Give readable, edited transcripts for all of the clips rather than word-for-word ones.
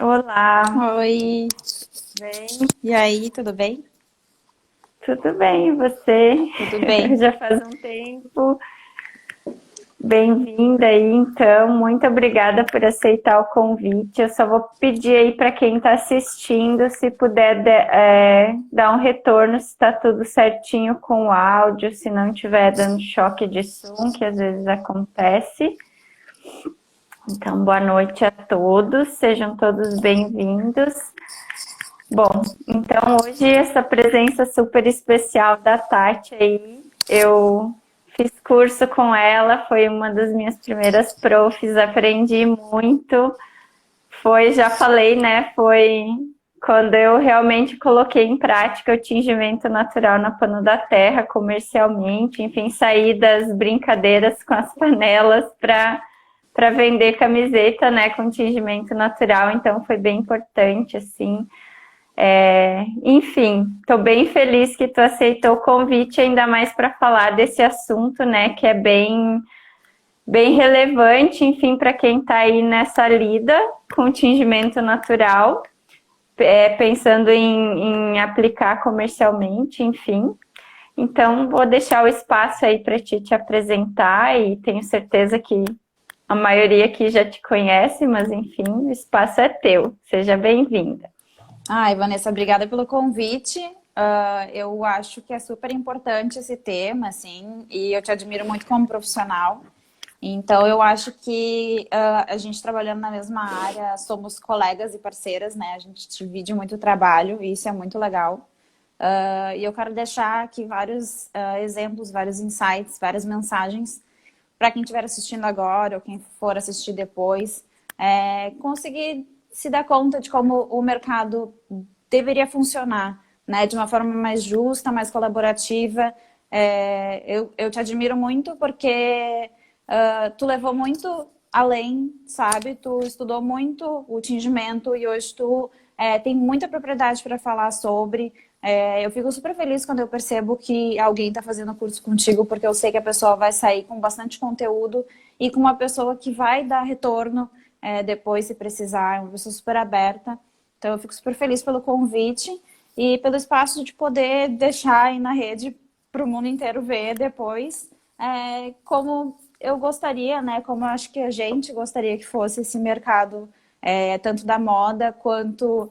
Olá, Oi, bem? e aí, tudo bem? Tudo bem, e você? Tudo bem. Já faz um tempo. Bem-vinda aí, então. Muito obrigada por aceitar o convite. Eu só vou pedir aí para quem está assistindo, se puder dar um retorno, se está tudo certinho com o áudio, se não estiver dando choque de som, que às vezes acontece. Então, boa noite a todos, sejam todos bem-vindos. Bom, então hoje essa presença super especial da Tati aí, eu fiz curso com ela, foi uma das minhas primeiras profs, aprendi muito. Foi, já falei, né? Foi quando eu realmente coloquei em prática o tingimento natural na pano da terra, comercialmente, enfim, saí das brincadeiras com as panelas para vender camiseta, né, com tingimento natural, então foi bem importante, assim. Enfim, estou bem feliz que tu aceitou o convite, ainda mais para falar desse assunto, né, que é bem relevante, enfim, para quem está aí nessa lida com tingimento natural, pensando em aplicar comercialmente, enfim. Então, vou deixar o espaço aí para ti te apresentar e tenho certeza que a maioria aqui já te conhece, mas enfim, o espaço é teu. Seja bem-vinda. Ai, Vanessa, obrigada pelo convite. Eu acho que é super importante esse tema, assim, e eu te admiro muito como profissional. Então, eu acho que a gente trabalhando na mesma área, somos colegas e parceiras, né? A gente divide muito o trabalho e isso é muito legal. E eu quero deixar aqui vários exemplos, vários insights, várias mensagens para quem estiver assistindo agora ou quem for assistir depois, conseguir se dar conta de como o mercado deveria funcionar, né? De uma forma mais justa, mais colaborativa. Eu te admiro muito porque tu levou muito além, sabe? Tu estudou muito o tingimento e hoje tu tem muita propriedade para falar sobre. Eu fico super feliz quando eu percebo que alguém está fazendo curso contigo, porque eu sei que a pessoa vai sair com bastante conteúdo e com uma pessoa que vai dar retorno depois, se precisar, é uma pessoa super aberta. Então, eu fico super feliz pelo convite e pelo espaço de poder deixar aí na rede para o mundo inteiro ver depois como eu gostaria, né? Como eu acho que a gente gostaria que fosse esse mercado, tanto da moda quanto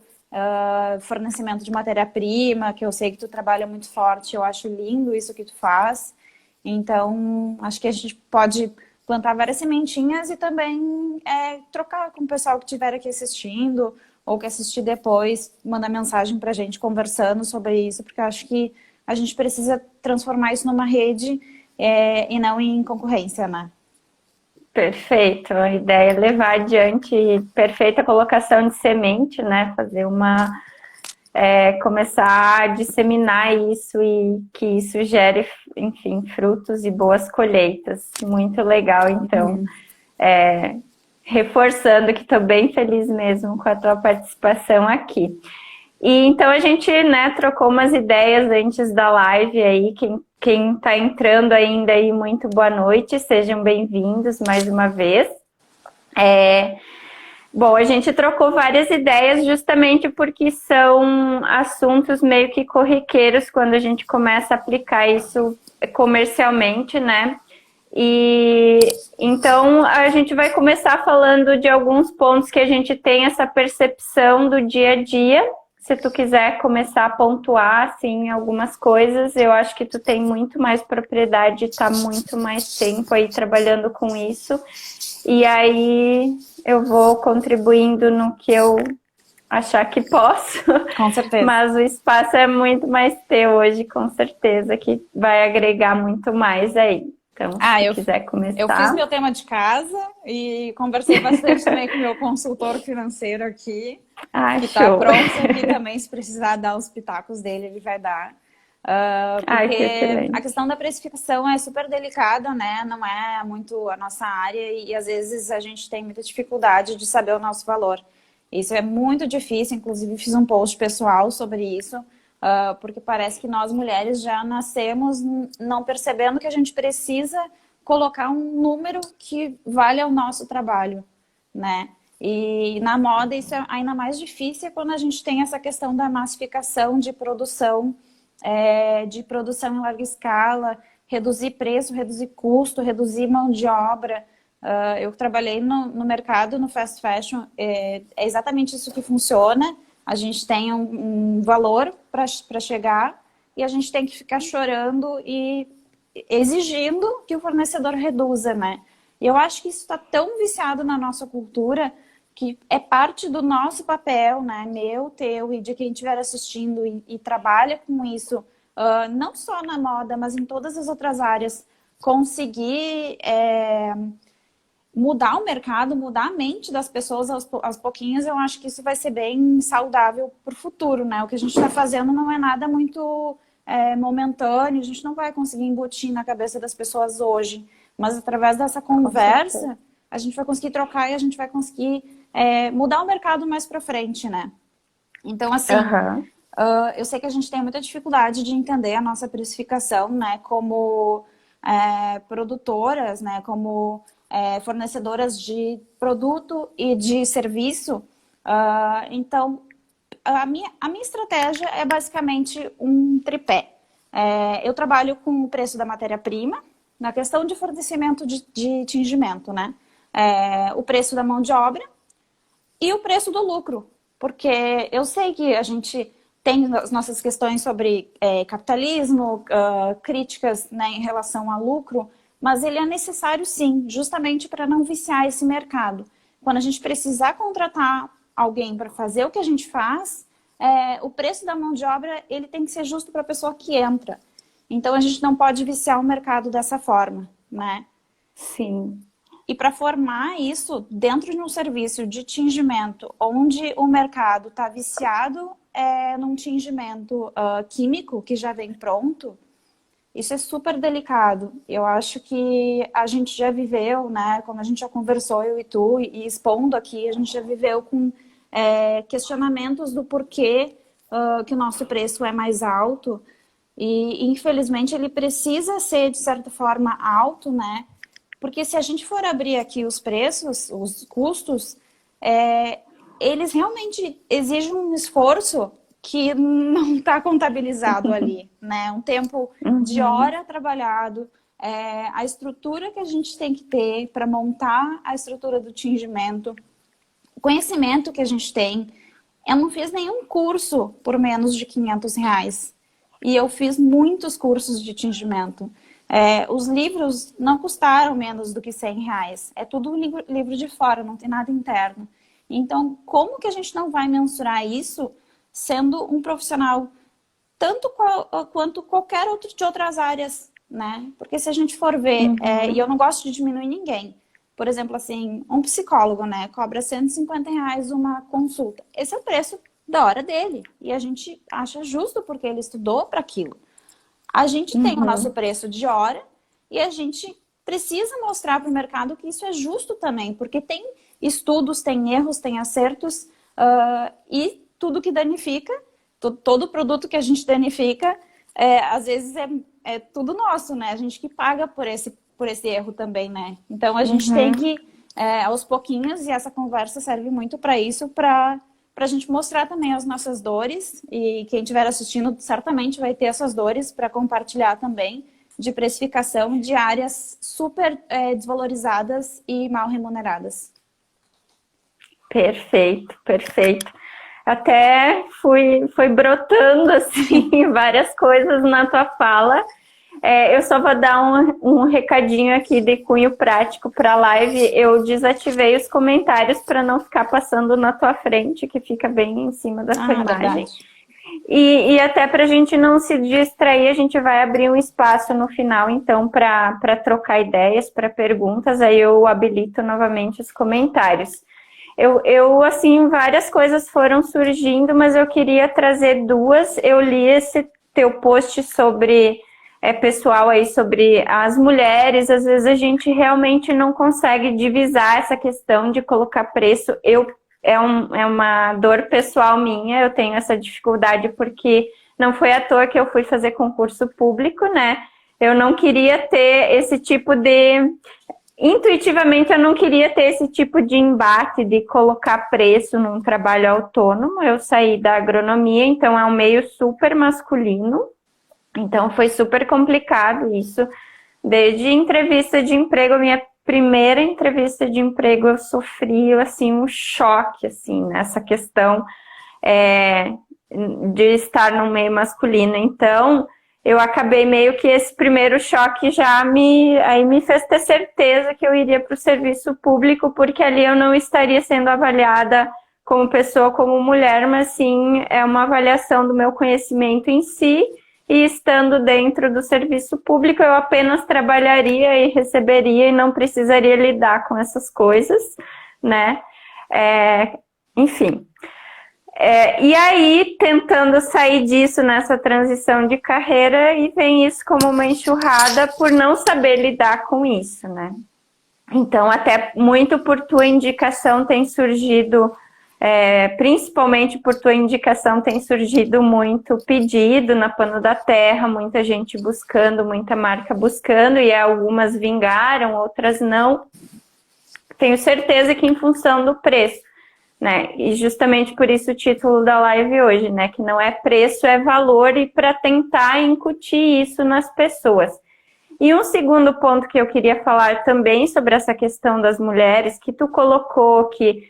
fornecimento de matéria-prima, que eu sei que tu trabalha muito forte, eu acho lindo isso que tu faz. Então, acho que a gente pode plantar várias sementinhas e também trocar com o pessoal que estiver aqui assistindo ou que assistir depois, mandar mensagem para a gente conversando sobre isso, porque eu acho que a gente precisa transformar isso numa rede e não em concorrência, né? Perfeito, a ideia é levar adiante perfeita colocação de semente, né? Fazer começar a disseminar isso e que isso gere, enfim, frutos e boas colheitas. Muito legal, então. Reforçando que estou bem feliz mesmo com a tua participação aqui. E então a gente, né, trocou umas ideias antes da live aí. Quem está entrando ainda aí, muito boa noite, sejam bem-vindos mais uma vez. Bom, a gente trocou várias ideias justamente porque são assuntos meio que corriqueiros quando a gente começa a aplicar isso comercialmente, né? E então a gente vai começar falando de alguns pontos que a gente tem essa percepção do dia a dia. Se tu quiser começar a pontuar assim algumas coisas, eu acho que tu tem muito mais propriedade, tá muito mais tempo aí trabalhando com isso. E aí eu vou contribuindo no que eu achar que posso, Com certeza. mas o espaço é muito mais teu hoje, com certeza, que vai agregar muito mais aí. Então, se Ah, tu eu, quiser eu fiz começar. meu tema de casa e conversei bastante também com o meu consultor financeiro aqui, Ah, que está show! pronto aqui também, se precisar dar os pitacos dele, ele vai dar. Ai, que Porque a excelente. questão da precificação é super delicada, né? Não é muito a nossa área e às vezes a gente tem muita dificuldade de saber o nosso valor. Isso é muito difícil, inclusive fiz um post pessoal sobre isso, porque parece que nós mulheres já nascemos não percebendo que a gente precisa colocar um número que vale ao nosso trabalho, né? E na moda isso é ainda mais difícil quando a gente tem essa questão da massificação de produção em larga escala, reduzir preço, reduzir custo, reduzir mão de obra. Eu trabalhei no mercado, no fast fashion, é exatamente isso que funciona. A gente tem um valor para chegar e a gente tem que ficar chorando e exigindo que o fornecedor reduza, né? E eu acho que isso está tão viciado na nossa cultura que é parte do nosso papel, né? Meu, teu e de quem estiver assistindo e trabalha com isso, não só na moda, mas em todas as outras áreas, conseguir mudar o mercado, mudar a mente das pessoas aos pouquinhos. Eu acho que isso vai ser bem saudável para o futuro, né? O que a gente está fazendo não é nada muito momentâneo, a gente não vai conseguir embutir na cabeça das pessoas hoje, mas através dessa conversa a gente vai conseguir trocar e a gente vai conseguir mudar o mercado mais para frente, né? Então, assim, eu sei que a gente tem muita dificuldade de entender a nossa precificação, né? Como produtoras, né? Como fornecedoras de produto e de serviço. Então, a minha estratégia é basicamente um tripé. Eu trabalho com o preço da matéria-prima, na questão de fornecimento de tingimento, né? O preço da mão de obra e o preço do lucro. Porque eu sei que a gente tem as nossas questões sobre capitalismo, críticas, né, em relação a lucro, mas ele é necessário sim, justamente para não viciar esse mercado. Quando a gente precisar contratar alguém para fazer o que a gente faz, o preço da mão de obra ele tem que ser justo para a pessoa que entra. Então a gente não pode viciar o mercado dessa forma, né? Sim. E para formar isso dentro de um serviço de tingimento, onde o mercado está viciado num tingimento químico que já vem pronto, isso é super delicado. Eu acho que a gente já viveu, né? Como a gente já conversou, eu e tu, e expondo aqui, a gente já viveu com questionamentos do porquê que o nosso preço é mais alto. E, infelizmente, ele precisa ser, de certa forma, alto, né? Porque se a gente for abrir aqui os preços, os custos, eles realmente exigem um esforço que não está contabilizado ali, né? Um tempo de hora trabalhado, a estrutura que a gente tem que ter para montar a estrutura do tingimento, o conhecimento que a gente tem. Eu não fiz nenhum curso por menos de R$ 500. E eu fiz muitos cursos de tingimento. Os livros não custaram menos do que R$ 100. É tudo livro de fora, não tem nada interno. Então, como que a gente não vai mensurar isso sendo um profissional tanto quanto qualquer outro de outras áreas, né? Porque se a gente for ver, e eu não gosto de diminuir ninguém, por exemplo, assim, um psicólogo, né, cobra R$ 150 uma consulta. Esse é o preço da hora dele. E a gente acha justo porque ele estudou para aquilo. A gente tem o nosso preço de hora e a gente precisa mostrar para o mercado que isso é justo também, porque tem estudos, tem erros, tem acertos, e tudo que danifica, todo produto que a gente danifica, às vezes é tudo nosso, né? A gente que paga por esse erro também, né? Então a gente tem que, aos pouquinhos, e essa conversa serve muito para isso, para a gente mostrar também as nossas dores, e quem estiver assistindo certamente vai ter essas dores para compartilhar também, de precificação de áreas super desvalorizadas e mal remuneradas. Perfeito, perfeito. Até foi brotando assim várias coisas na tua fala. Eu só vou dar um recadinho aqui de cunho prático para a live. Eu desativei os comentários para não ficar passando na tua frente, que fica bem em cima da tua imagem. E até para a gente não se distrair, a gente vai abrir um espaço no final, então, para trocar ideias, para perguntas. Aí eu habilito novamente os comentários. Assim, várias coisas foram surgindo, mas eu queria trazer duas. Eu li esse teu post sobre... pessoal aí sobre as mulheres, às vezes a gente realmente não consegue divisar essa questão de colocar preço. É uma dor pessoal minha, eu tenho essa dificuldade porque não foi à toa que eu fui fazer concurso público, né? Eu não queria ter esse tipo de... intuitivamente eu não queria ter esse tipo de embate de colocar preço num trabalho autônomo. Eu saí da agronomia, então é um meio super masculino. Então foi super complicado isso. Desde entrevista de emprego, minha primeira entrevista de emprego, eu sofri assim um choque assim nessa questão de estar no meio masculino. Então eu acabei meio que esse primeiro choque aí me fez ter certeza que eu iria para o serviço público, porque ali eu não estaria sendo avaliada como pessoa, como mulher, mas sim é uma avaliação do meu conhecimento em si, e estando dentro do serviço público eu apenas trabalharia e receberia e não precisaria lidar com essas coisas, né? Enfim. E aí, tentando sair disso nessa transição de carreira, e vem isso como uma enxurrada por não saber lidar com isso, né? Então, até muito por tua indicação tem surgido, principalmente por tua indicação tem surgido muito pedido na Pano da Terra, muita gente buscando, muita marca buscando, e algumas vingaram, outras não. Tenho certeza que em função do preço. Né? E justamente por isso o título da live hoje, né? Que não é preço, é valor, e para tentar incutir isso nas pessoas. E um segundo ponto que eu queria falar também sobre essa questão das mulheres, que tu colocou que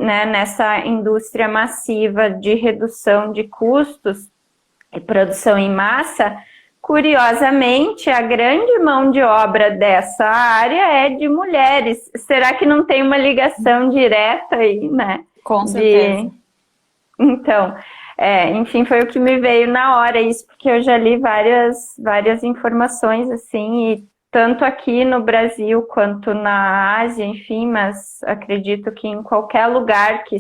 né, nessa indústria massiva de redução de custos e produção em massa, curiosamente, a grande mão de obra dessa área é de mulheres. Será que não tem uma ligação direta aí, né? Com certeza. Então, enfim, foi o que me veio na hora isso, porque eu já li várias informações, assim, e tanto aqui no Brasil quanto na Ásia, enfim, mas acredito que em qualquer lugar que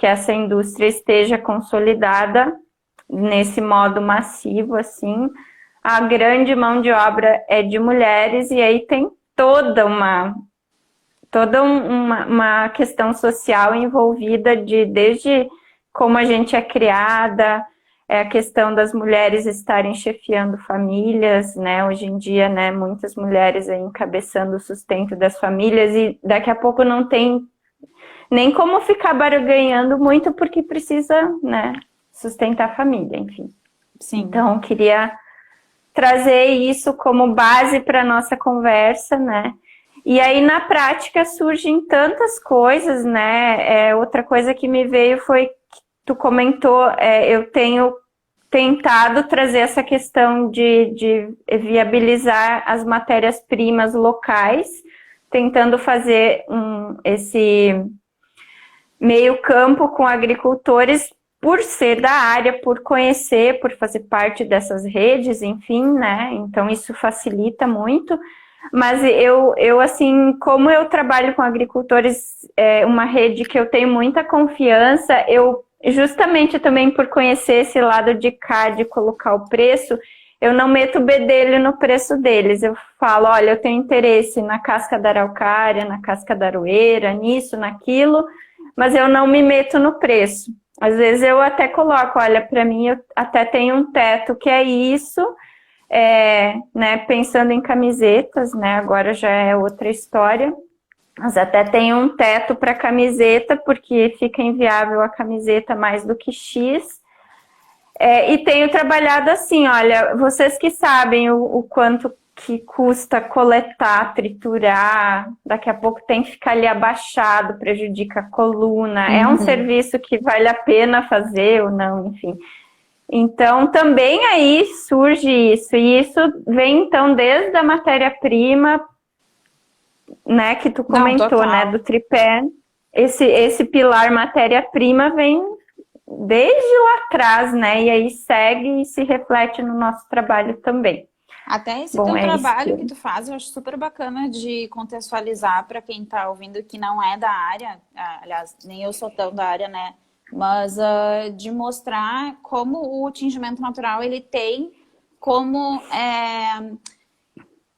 essa indústria esteja consolidada, nesse modo massivo, assim, a grande mão de obra é de mulheres, e aí tem toda uma questão social envolvida desde como a gente é criada, a questão das mulheres estarem chefiando famílias, né? Hoje em dia, né, muitas mulheres aí encabeçando o sustento das famílias, e daqui a pouco não tem nem como ficar barganhando muito, porque precisa, né, sustentar a família, enfim. Sim. Então, queria trazer isso como base para a nossa conversa, né? E aí, na prática, surgem tantas coisas, né? Outra coisa que me veio foi que tu comentou, eu tenho tentado trazer essa questão de viabilizar as matérias-primas locais, tentando fazer esse meio campo com agricultores, por ser da área, por conhecer, por fazer parte dessas redes, enfim, né? Então isso facilita muito. Mas eu assim, como eu trabalho com agricultores, uma rede que eu tenho muita confiança, eu justamente também por conhecer esse lado de cá, de colocar o preço, eu não meto o bedelho no preço deles. Eu falo, olha, eu tenho interesse na casca da araucária, na casca da aroeira, nisso, naquilo, mas eu não me meto no preço. Às vezes eu até coloco, olha, para mim eu até tenho um teto que é isso, né, pensando em camisetas, né, agora já é outra história, mas até tenho um teto para camiseta, porque fica inviável a camiseta mais do que X, e tenho trabalhado assim, olha, vocês que sabem o quanto que custa coletar, triturar, daqui a pouco tem que ficar ali abaixado, prejudica a coluna, é um serviço que vale a pena fazer ou não, enfim. Então, também aí surge isso, e isso vem, então, desde a matéria-prima, né, que tu comentou, né, do tripé, esse pilar matéria-prima vem desde lá atrás, né, e aí segue e se reflete no nosso trabalho também. Até esse teu trabalho que tu faz, eu acho super bacana de contextualizar para quem está ouvindo que não é da área, aliás, nem eu sou tão da área, né? Mas de mostrar como o tingimento natural ele tem como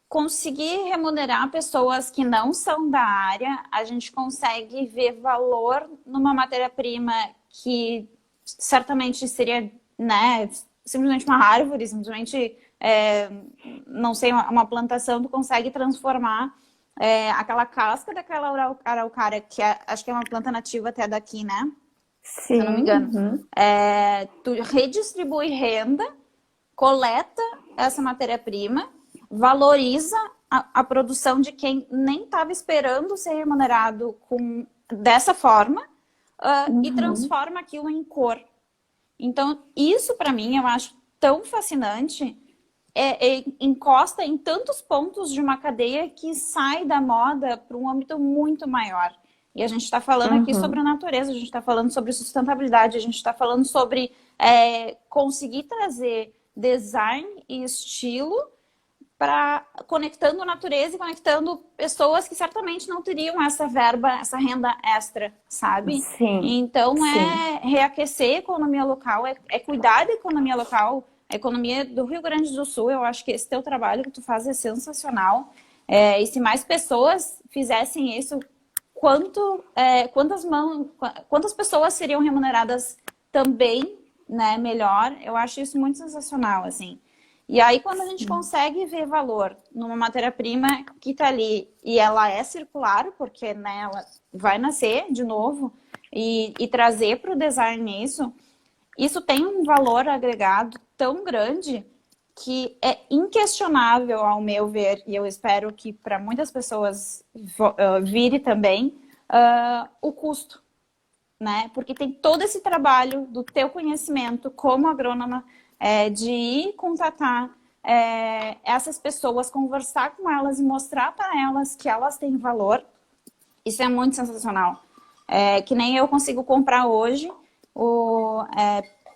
conseguir remunerar pessoas que não são da área. A gente consegue ver valor numa matéria-prima que certamente seria, né, simplesmente uma árvore, simplesmente, não sei, uma plantação, tu consegue transformar aquela casca daquela araucária, que acho que é uma planta nativa até daqui, né? Se eu não me Sim. engano. Uhum. Tu redistribui renda, coleta essa matéria-prima, valoriza a produção de quem nem estava esperando ser remunerado dessa forma, e Uhum. transforma aquilo em cor. Então, isso para mim eu acho tão fascinante, encosta em tantos pontos de uma cadeia que sai da moda para um âmbito muito maior. E a gente está falando aqui sobre Uhum. a natureza, a gente está falando sobre sustentabilidade, a gente está falando sobre conseguir trazer design e estilo para conectando a natureza e conectando pessoas que certamente não teriam essa verba, essa renda extra, sabe? Sim. Então Sim. é reaquecer a economia local, é cuidar da economia local, a economia do Rio Grande do Sul. Eu acho que esse teu trabalho que tu faz é sensacional. E se mais pessoas fizessem isso, quantas pessoas seriam remuneradas também, né, melhor? Eu acho isso muito sensacional, assim. E aí, quando a gente consegue ver valor numa matéria-prima que está ali e ela é circular, porque né, ela vai nascer de novo, e trazer para o design isso tem um valor agregado tão grande que é inquestionável, ao meu ver, e eu espero que para muitas pessoas vire também, o custo, né? Porque tem todo esse trabalho do teu conhecimento como agrônoma, de ir contatar essas pessoas, conversar com elas e mostrar para elas que elas têm valor. Isso é muito sensacional. Que nem eu consigo comprar hoje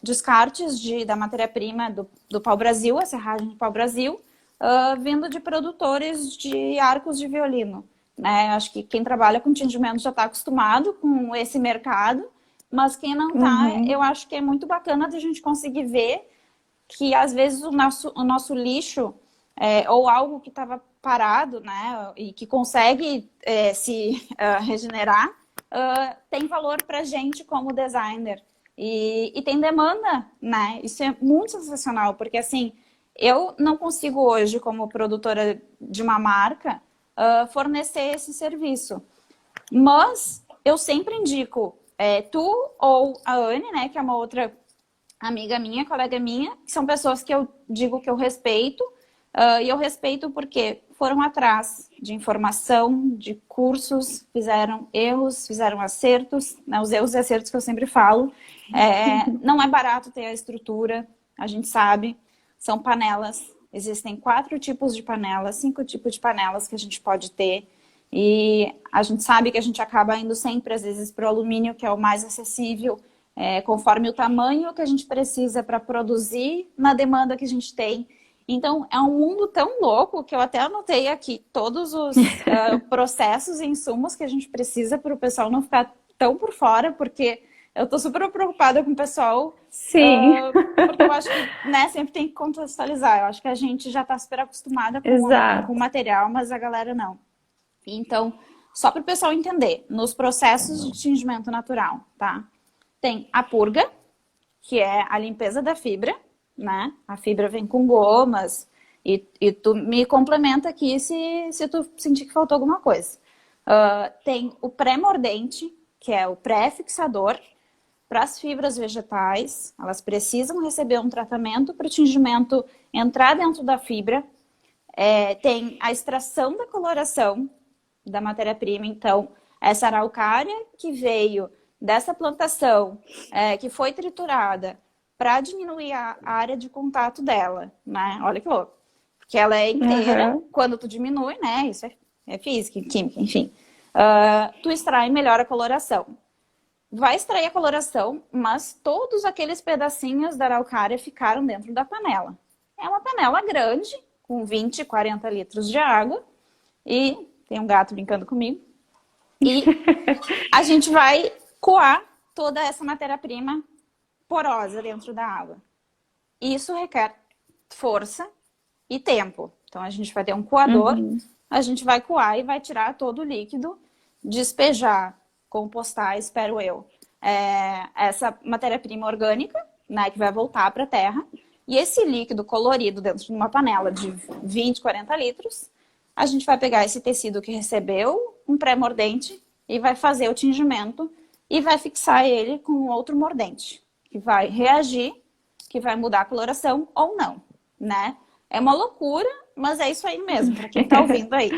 descartes da matéria-prima do pau-brasil, a serragem do pau-brasil, vindo de produtores de arcos de violino. Né? Acho que quem trabalha com tingimento já está acostumado com esse mercado, mas quem não está, eu Uhum. acho que é muito bacana da gente conseguir ver que às vezes o nosso lixo ou algo que estava parado, né, e que consegue se regenerar, tem valor para a gente como designer. E tem demanda, né? Isso é muito sensacional, porque assim, eu não consigo hoje, como produtora de uma marca, fornecer esse serviço. Mas eu sempre indico tu ou a Anne, né, que é uma outra amiga minha, colega minha, que são pessoas que eu digo que eu respeito, e eu respeito porque foram atrás de informação, de cursos, fizeram erros, fizeram acertos, né, os erros e acertos que eu sempre falo. Não é barato ter a estrutura, a gente sabe, são panelas, existem 4 tipos de panelas, 5 tipos de panelas que a gente pode ter, e a gente sabe que a gente acaba indo sempre, às vezes, para o alumínio, que é o mais acessível, conforme o tamanho que a gente precisa para produzir na demanda que a gente tem. Então, é um mundo tão louco que eu até anotei aqui todos os processos e insumos que a gente precisa para o pessoal não ficar tão por fora, porque eu estou super preocupada com o pessoal, Sim. porque eu acho que né, sempre tem que contextualizar. Eu acho que a gente já está super acostumada com o Exato. material, mas a galera não. Então, só para o pessoal entender, nos processos de tingimento natural, tá? Tem a purga, que é a limpeza da fibra, né? A fibra vem com gomas e tu me complementa aqui se tu sentir que faltou alguma coisa. Tem o pré-mordente, que é o pré-fixador para as fibras vegetais. Elas precisam receber um tratamento para o tingimento entrar dentro da fibra. Tem a extração da coloração da matéria-prima, então, essa araucária que veio dessa plantação, que foi triturada para diminuir a área de contato dela, né? Olha que louco. Porque ela é inteira, Uhum. quando tu diminui, né? Isso é física, química, enfim. Tu extrai melhor a coloração. Vai extrair a coloração, mas todos aqueles pedacinhos da araucária ficaram dentro da panela. É uma panela grande, com 20, 40 litros de água, e tem um gato brincando comigo. E a gente vai coar toda essa matéria-prima porosa dentro da água. Isso requer força e tempo. Então a gente vai ter um coador, Uhum. a gente vai coar e vai tirar todo o líquido, despejar, compostar, espero eu, essa matéria-prima orgânica, né, que vai voltar para a terra. E esse líquido colorido dentro de uma panela de 20, 40 litros a gente vai pegar esse tecido que recebeu um pré-mordente e vai fazer o tingimento e vai fixar ele com outro mordente, que vai reagir, que vai mudar a coloração ou não, né? É uma loucura, mas é isso aí mesmo, para quem tá ouvindo aí.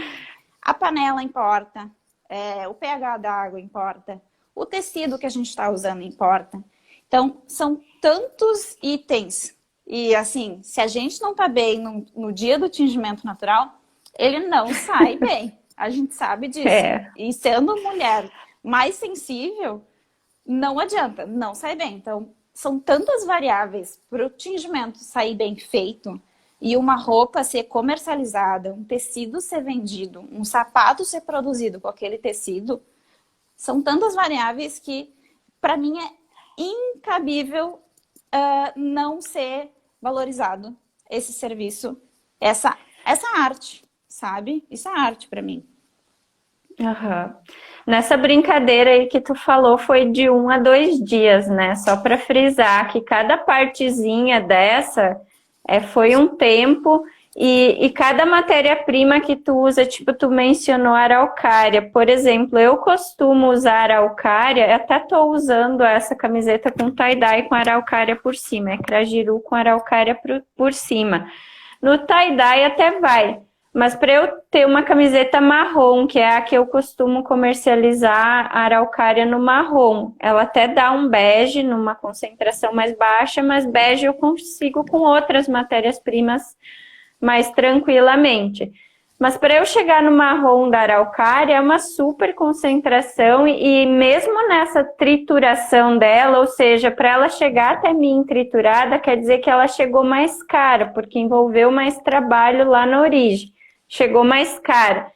A panela importa, o pH da água importa, o tecido que a gente está usando importa. Então, são tantos itens. E, assim, se a gente não tá bem no dia do tingimento natural, ele não sai bem. A gente sabe disso. E sendo mulher mais sensível, não adianta, não sai bem. Então, são tantas variáveis para o tingimento sair bem feito e uma roupa ser comercializada, um tecido ser vendido, um sapato ser produzido com aquele tecido. São tantas variáveis que, para mim, é incabível não ser valorizado esse serviço, essa arte, sabe? Isso é arte para mim. Uhum. Nessa brincadeira aí que tu falou foi de 1 a 2 dias, né? Só para frisar que cada partezinha dessa foi um tempo e cada matéria-prima que tu usa, tipo, tu mencionou araucária. Por exemplo, eu costumo usar araucária, até tô usando essa camiseta com tie-dye com araucária por cima, é crajiru com araucária por cima. No tie-dye até vai. Mas para eu ter uma camiseta marrom, que é a que eu costumo comercializar, a araucária no marrom, ela até dá um bege numa concentração mais baixa, mas bege eu consigo com outras matérias-primas mais tranquilamente. Mas para eu chegar no marrom da araucária é uma super concentração e mesmo nessa trituração dela, ou seja, para ela chegar até mim triturada, quer dizer que ela chegou mais cara, porque envolveu mais trabalho lá na origem. Chegou mais cara.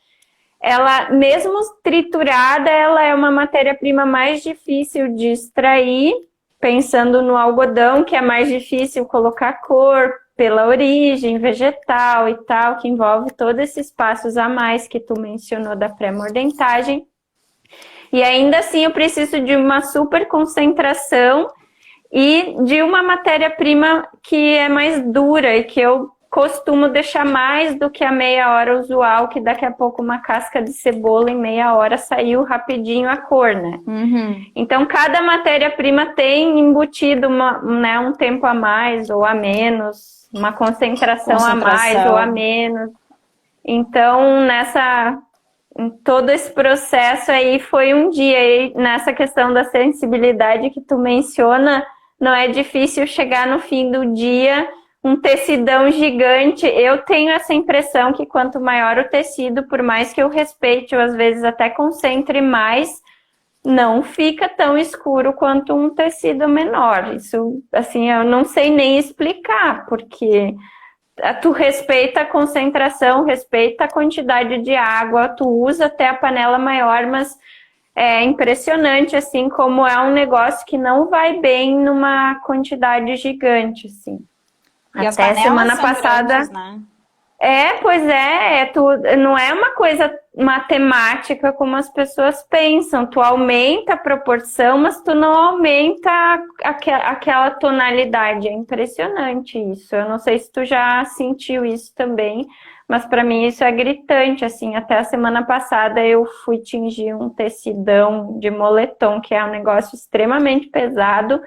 Ela, mesmo triturada, ela é uma matéria-prima mais difícil de extrair, pensando no algodão, que é mais difícil colocar cor pela origem vegetal e tal, que envolve todos esses passos a mais que tu mencionou da pré-mordentagem. E ainda assim eu preciso de uma super concentração e de uma matéria-prima que é mais dura e que eu costumo deixar mais do que a meia hora usual, que daqui a pouco uma casca de cebola em meia hora saiu rapidinho a cor, né? Uhum. Então, cada matéria-prima tem embutido um tempo a mais ou a menos, uma concentração a mais ou a menos. Então, em todo esse processo aí foi um dia. E nessa questão da sensibilidade que tu menciona, não é difícil chegar no fim do dia um tecidão gigante. Eu tenho essa impressão que quanto maior o tecido, por mais que eu respeite, ou às vezes até concentre mais, não fica tão escuro quanto um tecido menor. Isso, assim, eu não sei nem explicar, porque tu respeita a concentração, respeita a quantidade de água, tu usa até a panela maior, mas é impressionante, assim, como é um negócio que não vai bem numa quantidade gigante, assim. E até as semana passada, grandes, né? Pois não é uma coisa matemática como as pessoas pensam. Tu aumenta a proporção, mas tu não aumenta aquela tonalidade. É impressionante isso. Eu não sei se tu já sentiu isso também, mas para mim isso é gritante, assim. Até a semana passada eu fui tingir um tecidão de moletom, que é um negócio extremamente pesado.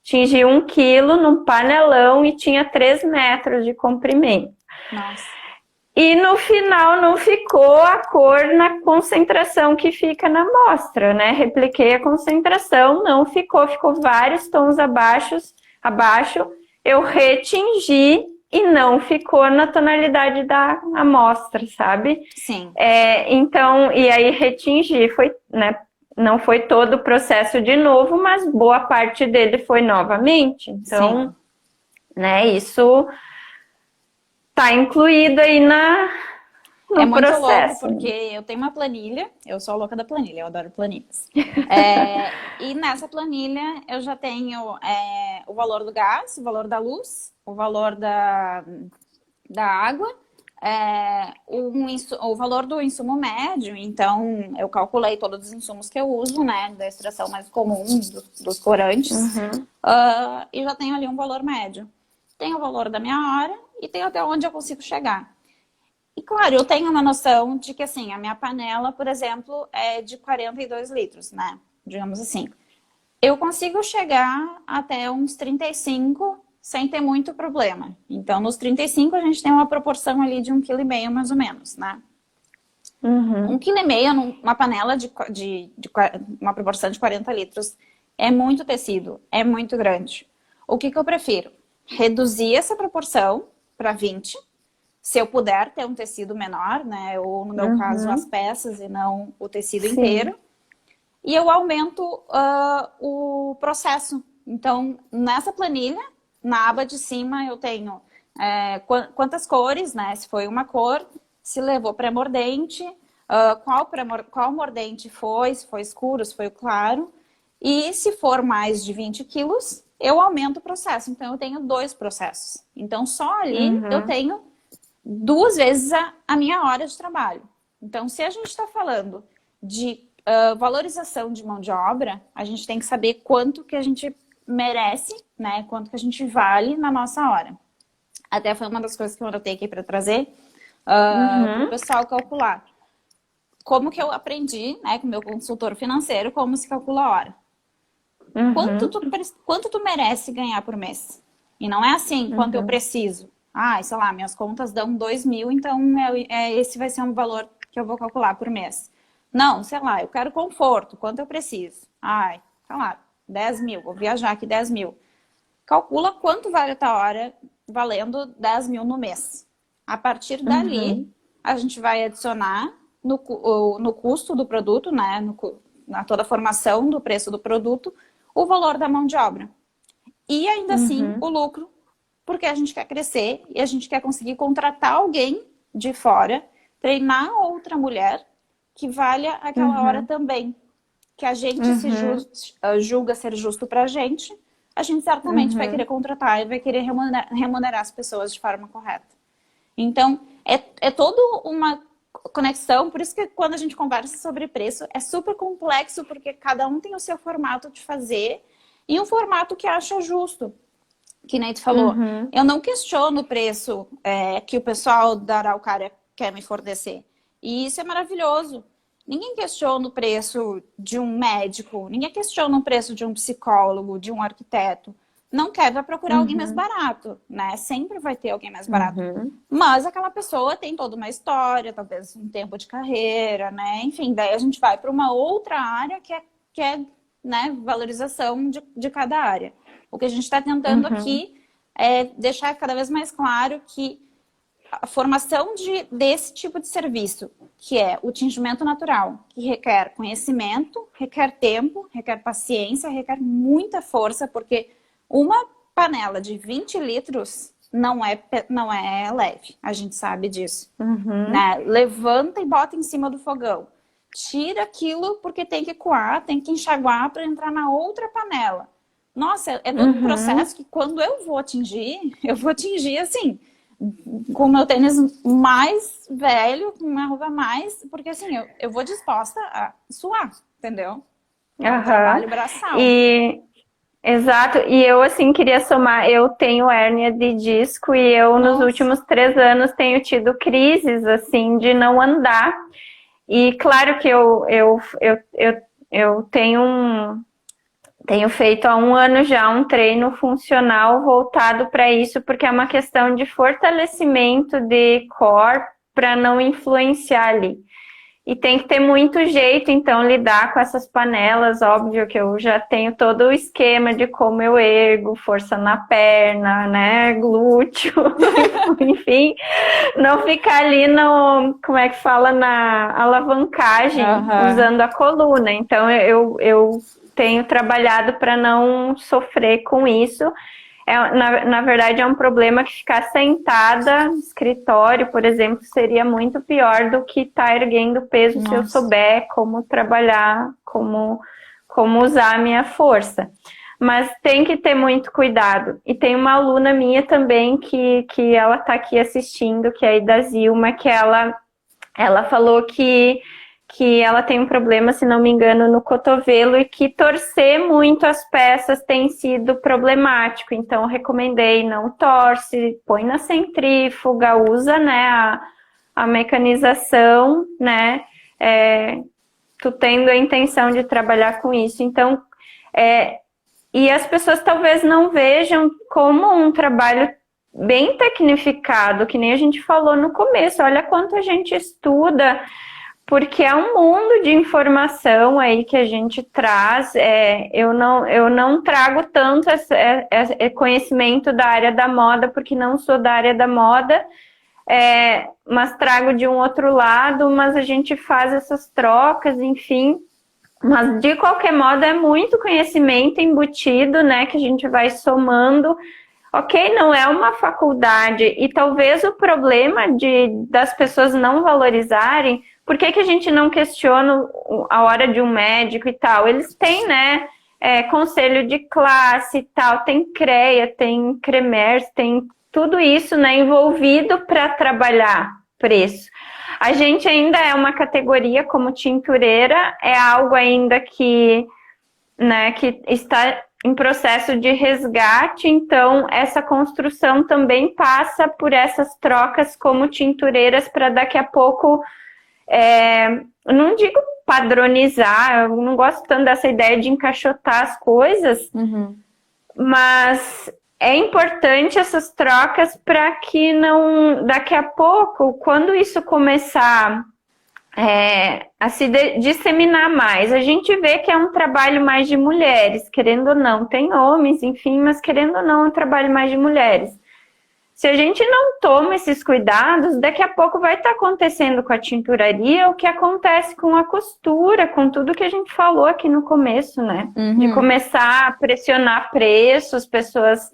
Tingi 1 quilo num panelão e tinha 3 metros de comprimento. Nossa. E no final não ficou a cor na concentração que fica na amostra, né? Repliquei a concentração, não ficou, ficou vários tons abaixo. Eu retingi e não ficou na tonalidade da amostra, sabe? Sim. Então, e aí retingi, foi, né? Não foi todo o processo de novo, mas boa parte dele foi novamente. Então, sim, né, isso tá incluído aí no muito processo. Louco, porque eu tenho uma planilha, eu sou a louca da planilha, eu adoro planilhas. E nessa planilha eu já tenho o valor do gás, o valor da luz, o valor da água, o valor do insumo médio. Então eu calculei todos os insumos que eu uso, né, da extração mais comum dos corantes. Uhum. E já tenho ali um valor médio. Tem o valor da minha hora e tem até onde eu consigo chegar. E claro, eu tenho uma noção de que assim, a minha panela, por exemplo, é de 42 litros, né? Digamos assim. Eu consigo chegar até uns 35 sem ter muito problema. Então, nos 35 a gente tem uma proporção ali de 1,5 kg mais ou menos, né? Uhum. 1,5 kg numa panela uma proporção de 40 litros é muito tecido, é muito grande. O que eu prefiro? Reduzir essa proporção para 20, se eu puder ter um tecido menor, né? Ou no meu caso, as Uhum. peças e não o tecido Sim. inteiro. E eu aumento o processo. Então, nessa planilha, na aba de cima, eu tenho quantas cores, né? Se foi uma cor, se levou pré-mordente, qual mordente foi, se foi escuro, se foi claro. E se for mais de 20 quilos, eu aumento o processo. Então, eu tenho 2 processos. Então, só ali eu Uhum. tenho 2 vezes a minha hora de trabalho. Então, se a gente está falando de valorização de mão de obra, a gente tem que saber quanto que a gente merece, né? Quanto que a gente vale na nossa hora. Até foi uma das coisas que eu anotei aqui para trazer para o Uhum. pessoal calcular. Como que eu aprendi, né, com o meu consultor financeiro, como se calcula a hora. Uhum. Quanto tu merece ganhar por mês? E não é assim, quanto eu Uhum. preciso. Ah, sei lá, minhas contas dão 2.000, então esse vai ser um valor que eu vou calcular por mês. Não, sei lá, eu quero conforto, quanto eu preciso? Ai, sei lá, 10.000, vou viajar aqui 10.000. Calcula quanto vale a tua hora valendo 10.000 no mês. A partir dali, Uhum. a gente vai adicionar no custo do produto, né, na toda a formação do preço do produto, o valor da mão de obra. E ainda assim, o Uhum. lucro, porque a gente quer crescer e a gente quer conseguir contratar alguém de fora, treinar outra mulher que valha aquela hora Uhum. também. Que a gente Uhum. julga ser justo pra a gente certamente vai querer Uhum. contratar e vai querer remunerar as pessoas de forma correta. Então, é toda uma conexão, por isso que quando a gente conversa sobre preço, é super complexo, porque cada um tem o seu formato de fazer e um formato que acha justo. Que nem tu falou, Uhum. eu não questiono o preço que o pessoal da Araucária quer me fornecer. E isso é maravilhoso. Ninguém questiona o preço de um médico, ninguém questiona o preço de um psicólogo, de um arquiteto. Não quer, vai procurar alguém mais Uhum. barato, né? Sempre vai ter alguém mais barato. Uhum. Mas aquela pessoa tem toda uma história, talvez um tempo de carreira, né? Enfim, daí a gente vai para uma outra área que é né, valorização de cada área. O que a gente está tentando Uhum. aqui é deixar cada vez mais claro que a formação desse tipo de serviço, que é o tingimento natural, que requer conhecimento, requer tempo, requer paciência, requer muita força, porque uma panela de 20 litros não é leve, a gente sabe disso. Uhum. Né? Levanta e bota em cima do fogão. Tira aquilo porque tem que coar, tem que enxaguar para entrar na outra panela. Nossa, é todo um Uhum. processo que quando eu vou atingir assim, com o meu tênis mais velho, com uma roupa mais, porque assim, eu vou disposta a suar, entendeu? É um Aham. trabalho braçal. E exato, e eu assim queria somar, eu tenho hérnia de disco e eu nos Nossa. últimos 3 anos tenho tido crises assim de não andar. E claro que eu tenho feito há um ano já um treino funcional voltado para isso, porque é uma questão de fortalecimento de core para não influenciar ali. E tem que ter muito jeito, então, lidar com essas panelas. Óbvio que eu já tenho todo o esquema de como eu ergo, força na perna, né, glúteo, enfim, não ficar ali no, como é que fala, na alavancagem, Aham. usando a coluna. Então, eu tenho trabalhado para não sofrer com isso. Na verdade, é um problema que ficar sentada no escritório, por exemplo, seria muito pior do que estar tá erguendo peso se eu Nossa. souber como trabalhar, como usar a minha força. Mas tem que ter muito cuidado. E tem uma aluna minha também que ela está aqui assistindo, que é a da Zilma, que ela falou que ela tem um problema, se não me engano, no cotovelo e que torcer muito as peças tem sido problemático. Então, recomendei não torce, põe na centrífuga, usa, né, a mecanização, né? Tu tendo a intenção de trabalhar com isso. Então, e as pessoas talvez não vejam como um trabalho bem tecnificado, que nem a gente falou no começo. Olha quanto a gente estuda, porque é um mundo de informação aí que a gente traz. Eu não trago tanto esse conhecimento da área da moda, porque não sou da área da moda, mas trago de um outro lado, mas a gente faz essas trocas, enfim. Mas, de qualquer modo, é muito conhecimento embutido, né, que a gente vai somando. Ok, não é uma faculdade, e talvez o problema das pessoas não valorizarem, por que a gente não questiona a hora de um médico e tal? Eles têm, né, conselho de classe e tal, tem CREA, tem CREMERS, tem tudo isso, né, envolvido para trabalhar preço. A gente ainda é uma categoria como tintureira, é algo ainda que, né, que está em processo de resgate, então essa construção também passa por essas trocas como tintureiras para daqui a pouco, não digo padronizar, eu não gosto tanto dessa ideia de encaixotar as coisas, mas é importante essas trocas para que não, daqui a pouco, quando isso começar a se disseminar mais, a gente vê que é um trabalho mais de mulheres, querendo ou não, tem homens, enfim, mas querendo ou não, é um trabalho mais de mulheres. Se a gente não toma esses cuidados, daqui a pouco vai estar acontecendo com a tinturaria o que acontece com a costura, com tudo que a gente falou aqui no começo, né? De começar a pressionar preços, as pessoas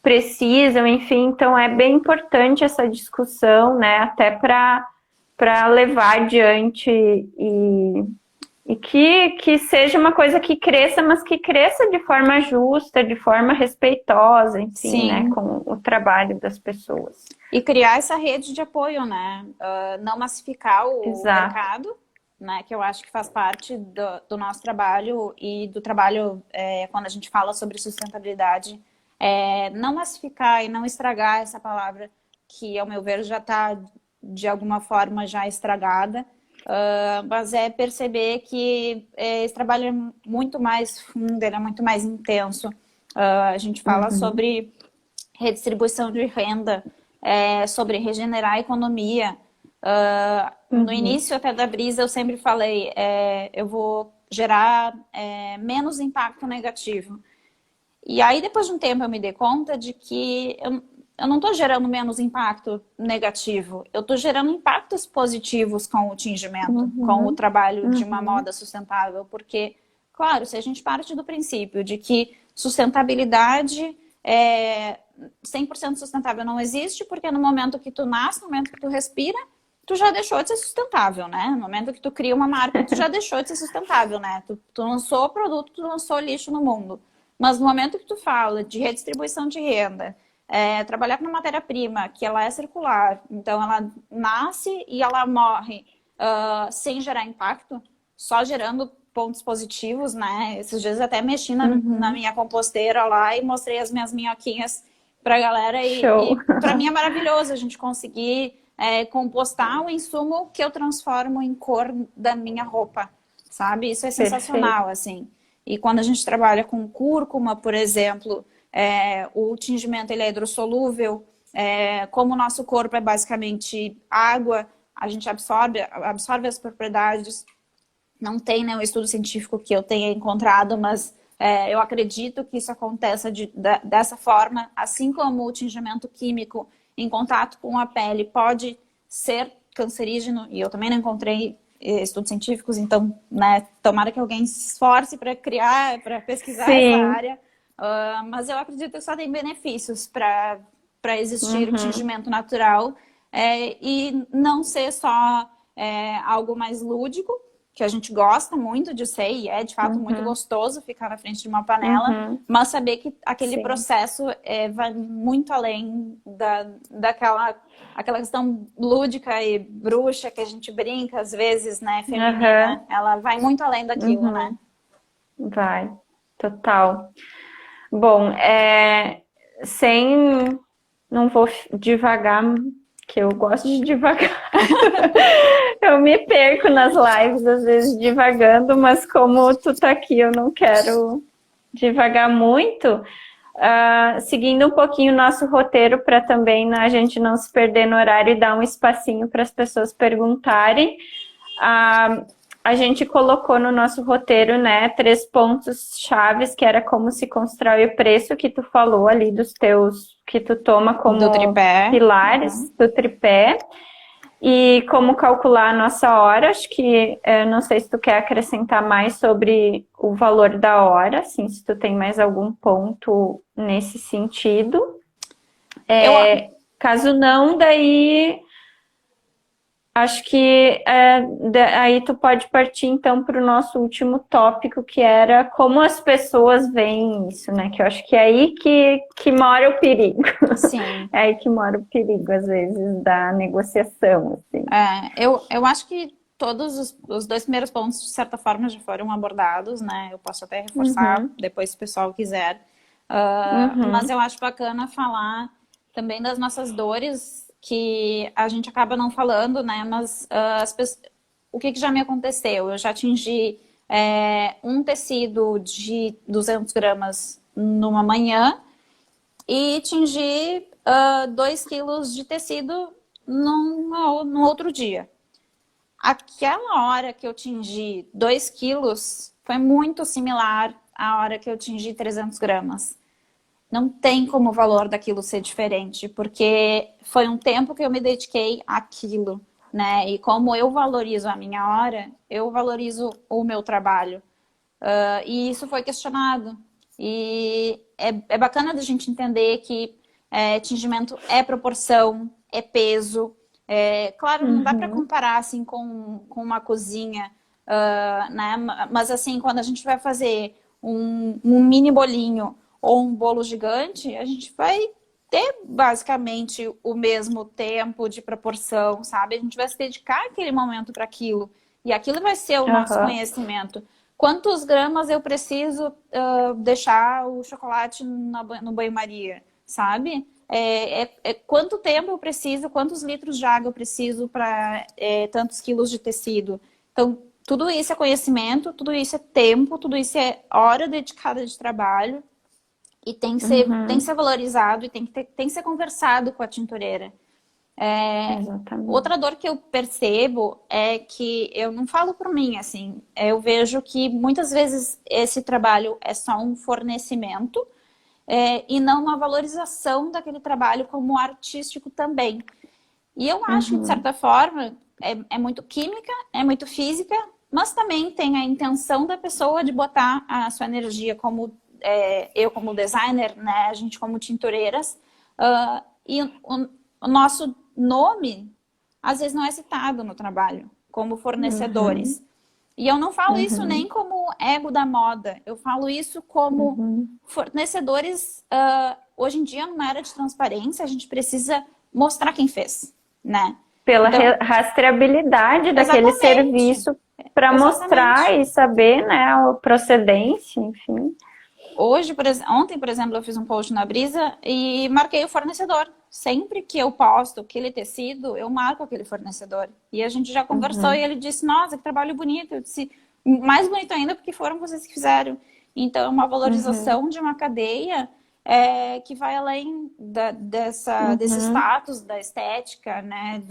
precisam, enfim, então é bem importante essa discussão, né? Até para levar adiante e que seja uma coisa que cresça, mas que cresça de forma justa, de forma respeitosa, enfim, Sim. né, com o trabalho das pessoas. E criar essa rede de apoio, né? Não massificar o mercado, né? Que eu acho que faz parte do nosso trabalho e do trabalho quando a gente fala sobre sustentabilidade. Não massificar e não estragar essa palavra que, ao meu ver, já está de alguma forma já estragada. Mas é perceber que esse trabalho é muito mais fundo, ele é muito mais intenso. A gente fala sobre redistribuição de renda, sobre regenerar a economia. No início até da Brisa eu sempre falei, eu vou gerar menos impacto negativo. E aí depois de um tempo eu me dei conta de que eu não estou gerando menos impacto negativo, eu estou gerando impactos positivos com o tingimento, com o trabalho de uma moda sustentável, porque, claro, se a gente parte do princípio de que sustentabilidade 100% sustentável não existe, porque no momento que tu nasce, no momento que tu respira, tu já deixou de ser sustentável, né? No momento que tu cria uma marca, tu já deixou de ser sustentável, né? Tu lançou o produto, tu lançou lixo no mundo. Mas no momento que tu fala de redistribuição de renda, trabalhar com uma matéria-prima que ela é circular, então ela nasce e ela morre sem gerar impacto, só gerando pontos positivos, né? Esses dias até mexi na minha composteira lá e mostrei as minhas minhoquinhas pra galera e pra mim é maravilhoso a gente conseguir compostar o insumo que eu transformo em cor da minha roupa, sabe? Isso é sensacional, assim. E quando a gente trabalha com cúrcuma, por exemplo, o tingimento ele é hidrossolúvel, como o nosso corpo é basicamente água, a gente absorve as propriedades. Não tem nenhum estudo científico que eu tenha encontrado, mas eu acredito que isso aconteça dessa forma, assim como o tingimento químico em contato com a pele pode ser cancerígeno, e eu também não encontrei estudos científicos, então, né, tomara que alguém se esforce para pesquisar essa área, mas eu acredito que só tem benefícios para existir o tingimento natural e não ser só algo mais lúdico, que a gente gosta muito de ser, e é de fato muito gostoso ficar na frente de uma panela, mas saber que aquele processo vai muito além daquela questão lúdica e bruxa que a gente brinca às vezes, né, feminina, ela vai muito além daquilo, né? Vai, total. Bom, não vou divagar que eu gosto de devagar. Eu me perco nas lives, às vezes, divagando, mas como tu tá aqui, eu não quero devagar muito. Seguindo um pouquinho o nosso roteiro para também a gente não se perder no horário e dar um espacinho para as pessoas perguntarem. A gente colocou no nosso roteiro, né, 3 pontos chaves, que era como se constrói o preço, que tu falou ali dos teus, que tu toma como Do tripé. pilares do tripé, e como calcular a nossa hora. Acho que, não sei se tu quer acrescentar mais sobre o valor da hora, assim, se tu tem mais algum ponto nesse sentido. Caso não, daí... Acho que aí tu pode partir então para o nosso último tópico, que era como as pessoas veem isso, né? Que eu acho que é aí que mora o perigo. Sim. É aí que mora o perigo, às vezes, da negociação, assim. Eu acho que todos os 2 primeiros pontos, de certa forma, já foram abordados, né? Eu posso até reforçar depois, se o pessoal quiser. Mas eu acho bacana falar também das nossas dores, que a gente acaba não falando, né? Mas o que já me aconteceu? Eu já atingi um tecido de 200 gramas numa manhã e atingi 2 quilos de tecido no outro dia. Aquela hora que eu atingi 2 quilos foi muito similar à hora que eu atingi 300 gramas. Não tem como o valor daquilo ser diferente, porque foi um tempo que eu me dediquei àquilo, né? E como eu valorizo a minha hora, eu valorizo o meu trabalho. E isso foi questionado. E é bacana da gente entender que tingimento é proporção, é peso. Claro, não dá para comparar assim com uma cozinha, né? Mas assim, quando a gente vai fazer um mini bolinho ou um bolo gigante, a gente vai ter basicamente o mesmo tempo de proporção, sabe? A gente vai se dedicar aquele momento para aquilo. E aquilo vai ser o nosso conhecimento. Quantos gramas eu preciso deixar o chocolate no banho-maria, sabe? Quanto tempo eu preciso, quantos litros de água eu preciso para tantos quilos de tecido. Então, tudo isso é conhecimento, tudo isso é tempo, tudo isso é hora dedicada de trabalho. E tem que ser valorizado e tem que ser conversado com a tintureira. Outra dor que eu percebo é que eu não falo por mim, assim, eu vejo que muitas vezes esse trabalho é só um fornecimento e não uma valorização daquele trabalho como artístico também. E eu acho que, de certa forma, é muito química, é muito física, mas também tem a intenção da pessoa de botar a sua energia como eu como designer, né, a gente como tintureiras, e o nosso nome às vezes não é citado no trabalho como fornecedores. E eu não falo isso nem como ego da moda, eu falo isso como fornecedores. Hoje em dia, numa era de transparência, a gente precisa mostrar quem fez, né? Pela rastreabilidade daquele serviço, para mostrar e saber, né, a procedência, enfim. Ontem, por exemplo, eu fiz um post na Brisa e marquei o fornecedor. Sempre que eu posto aquele tecido, eu marco aquele fornecedor. E a gente já conversou e ele disse, nossa, que trabalho bonito. Eu disse, mais bonito ainda porque foram vocês que fizeram. Então, é uma valorização de uma cadeia que vai além desse status, da estética, né?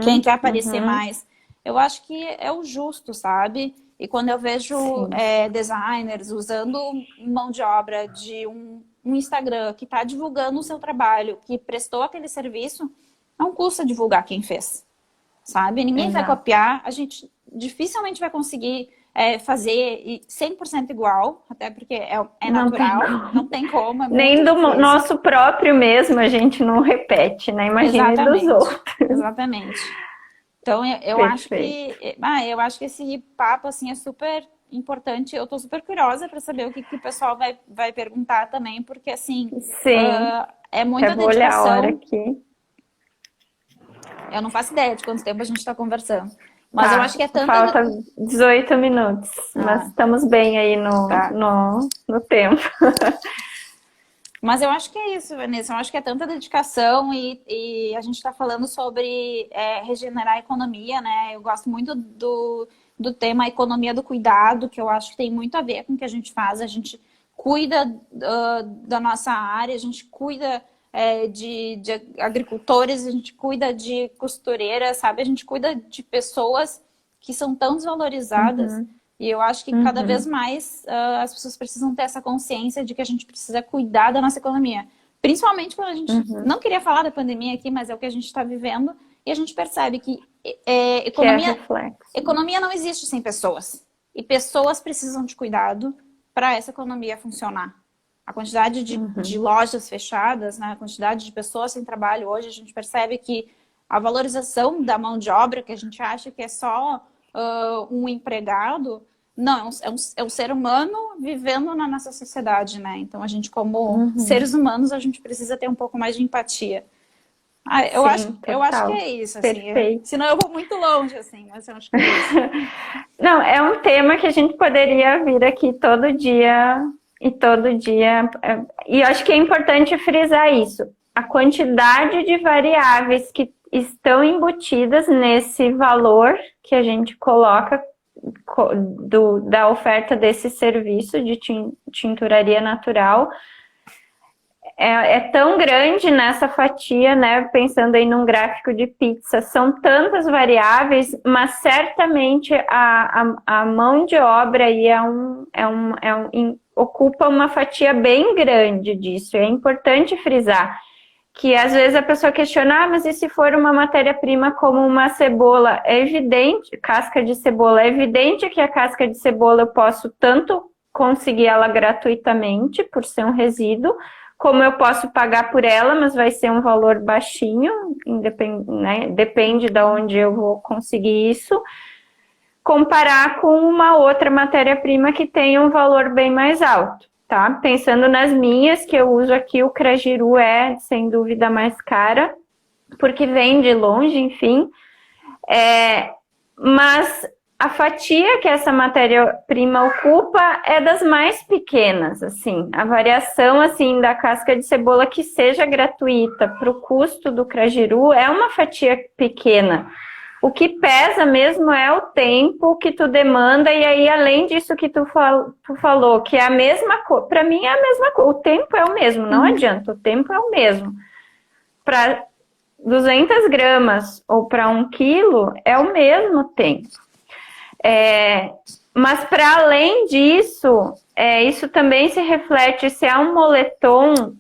Quem quer aparecer mais. Eu acho que é o justo, sabe? E quando eu vejo designers usando mão de obra de um Instagram que está divulgando o seu trabalho, que prestou aquele serviço, não custa divulgar quem fez, sabe? Ninguém vai copiar, a gente dificilmente vai conseguir fazer 100% igual, até porque é natural, não tem como. Nem do nosso próprio mesmo a gente não repete, né? Imagina dos outros. Exatamente. Então, eu acho que esse papo assim, é super importante. Eu estou super curiosa para saber o que o pessoal vai perguntar também, porque assim, é muita dedicação. Olhar a hora aqui. Eu não faço ideia de quanto tempo a gente está conversando. Mas eu acho que é tanta... Falta 18 minutos, mas estamos bem aí no tempo. Mas eu acho que é isso, Vanessa. Eu acho que é tanta dedicação e a gente está falando sobre regenerar a economia, né? Eu gosto muito do tema economia do cuidado, que eu acho que tem muito a ver com o que a gente faz. A gente cuida da nossa área, a gente cuida de agricultores, a gente cuida de costureiras, sabe? A gente cuida de pessoas que são tão desvalorizadas. Uhum, E eu acho que cada vez uhum, mais as pessoas precisam ter essa consciência de que a gente precisa cuidar da nossa economia. Principalmente quando a gente uhum. não queria falar da pandemia aqui, mas é o que a gente está vivendo, e a gente percebe que Que é reflexo. economia não existe sem pessoas. E pessoas precisam de cuidado para essa economia funcionar. A quantidade de Uhum, lojas fechadas, né, a quantidade de pessoas sem trabalho hoje, a gente percebe que a valorização da mão de obra, que a gente acha que é só um empregado, não, é um ser humano vivendo na nossa sociedade, né? Então, a gente, como uhum. seres humanos, a gente precisa ter um pouco mais de empatia. Ah, Sim, eu acho que total. é isso, assim. Perfeito. Senão eu vou muito longe, assim, mas eu acho que é isso. Não, é um tema que a gente poderia vir aqui todo dia e todo dia. E eu acho que é importante frisar isso. A quantidade de variáveis que estão embutidas nesse valor que a gente coloca da oferta desse serviço de tinturaria natural é tão grande nessa fatia, né? Pensando aí num gráfico de pizza, são tantas variáveis, mas certamente a mão de obra aí ocupa uma fatia bem grande disso. É importante frisar que às vezes a pessoa questiona, mas e se for uma matéria-prima como uma cebola? É evidente, casca de cebola, é evidente que a casca de cebola eu posso tanto conseguir ela gratuitamente, por ser um resíduo, como eu posso pagar por ela, mas vai ser um valor baixinho, né? Depende de onde eu vou conseguir isso, comparar com uma outra matéria-prima que tem um valor bem mais alto, tá? Pensando nas minhas, que eu uso aqui, o Crajiru é, sem dúvida, mais cara, porque vem de longe, enfim. Mas a fatia que essa matéria-prima ocupa é das mais pequenas, assim. A variação, assim, da casca de cebola que seja gratuita para o custo do Crajiru é uma fatia pequena. O que pesa mesmo é o tempo que tu demanda, e aí, além disso que tu falou, que é a mesma coisa, para mim é a mesma coisa, o tempo é o mesmo, não adianta, o tempo é o mesmo. Para 200 gramas ou para 1 quilo é o mesmo tempo. Mas para além disso, isso também se reflete se há um moletom,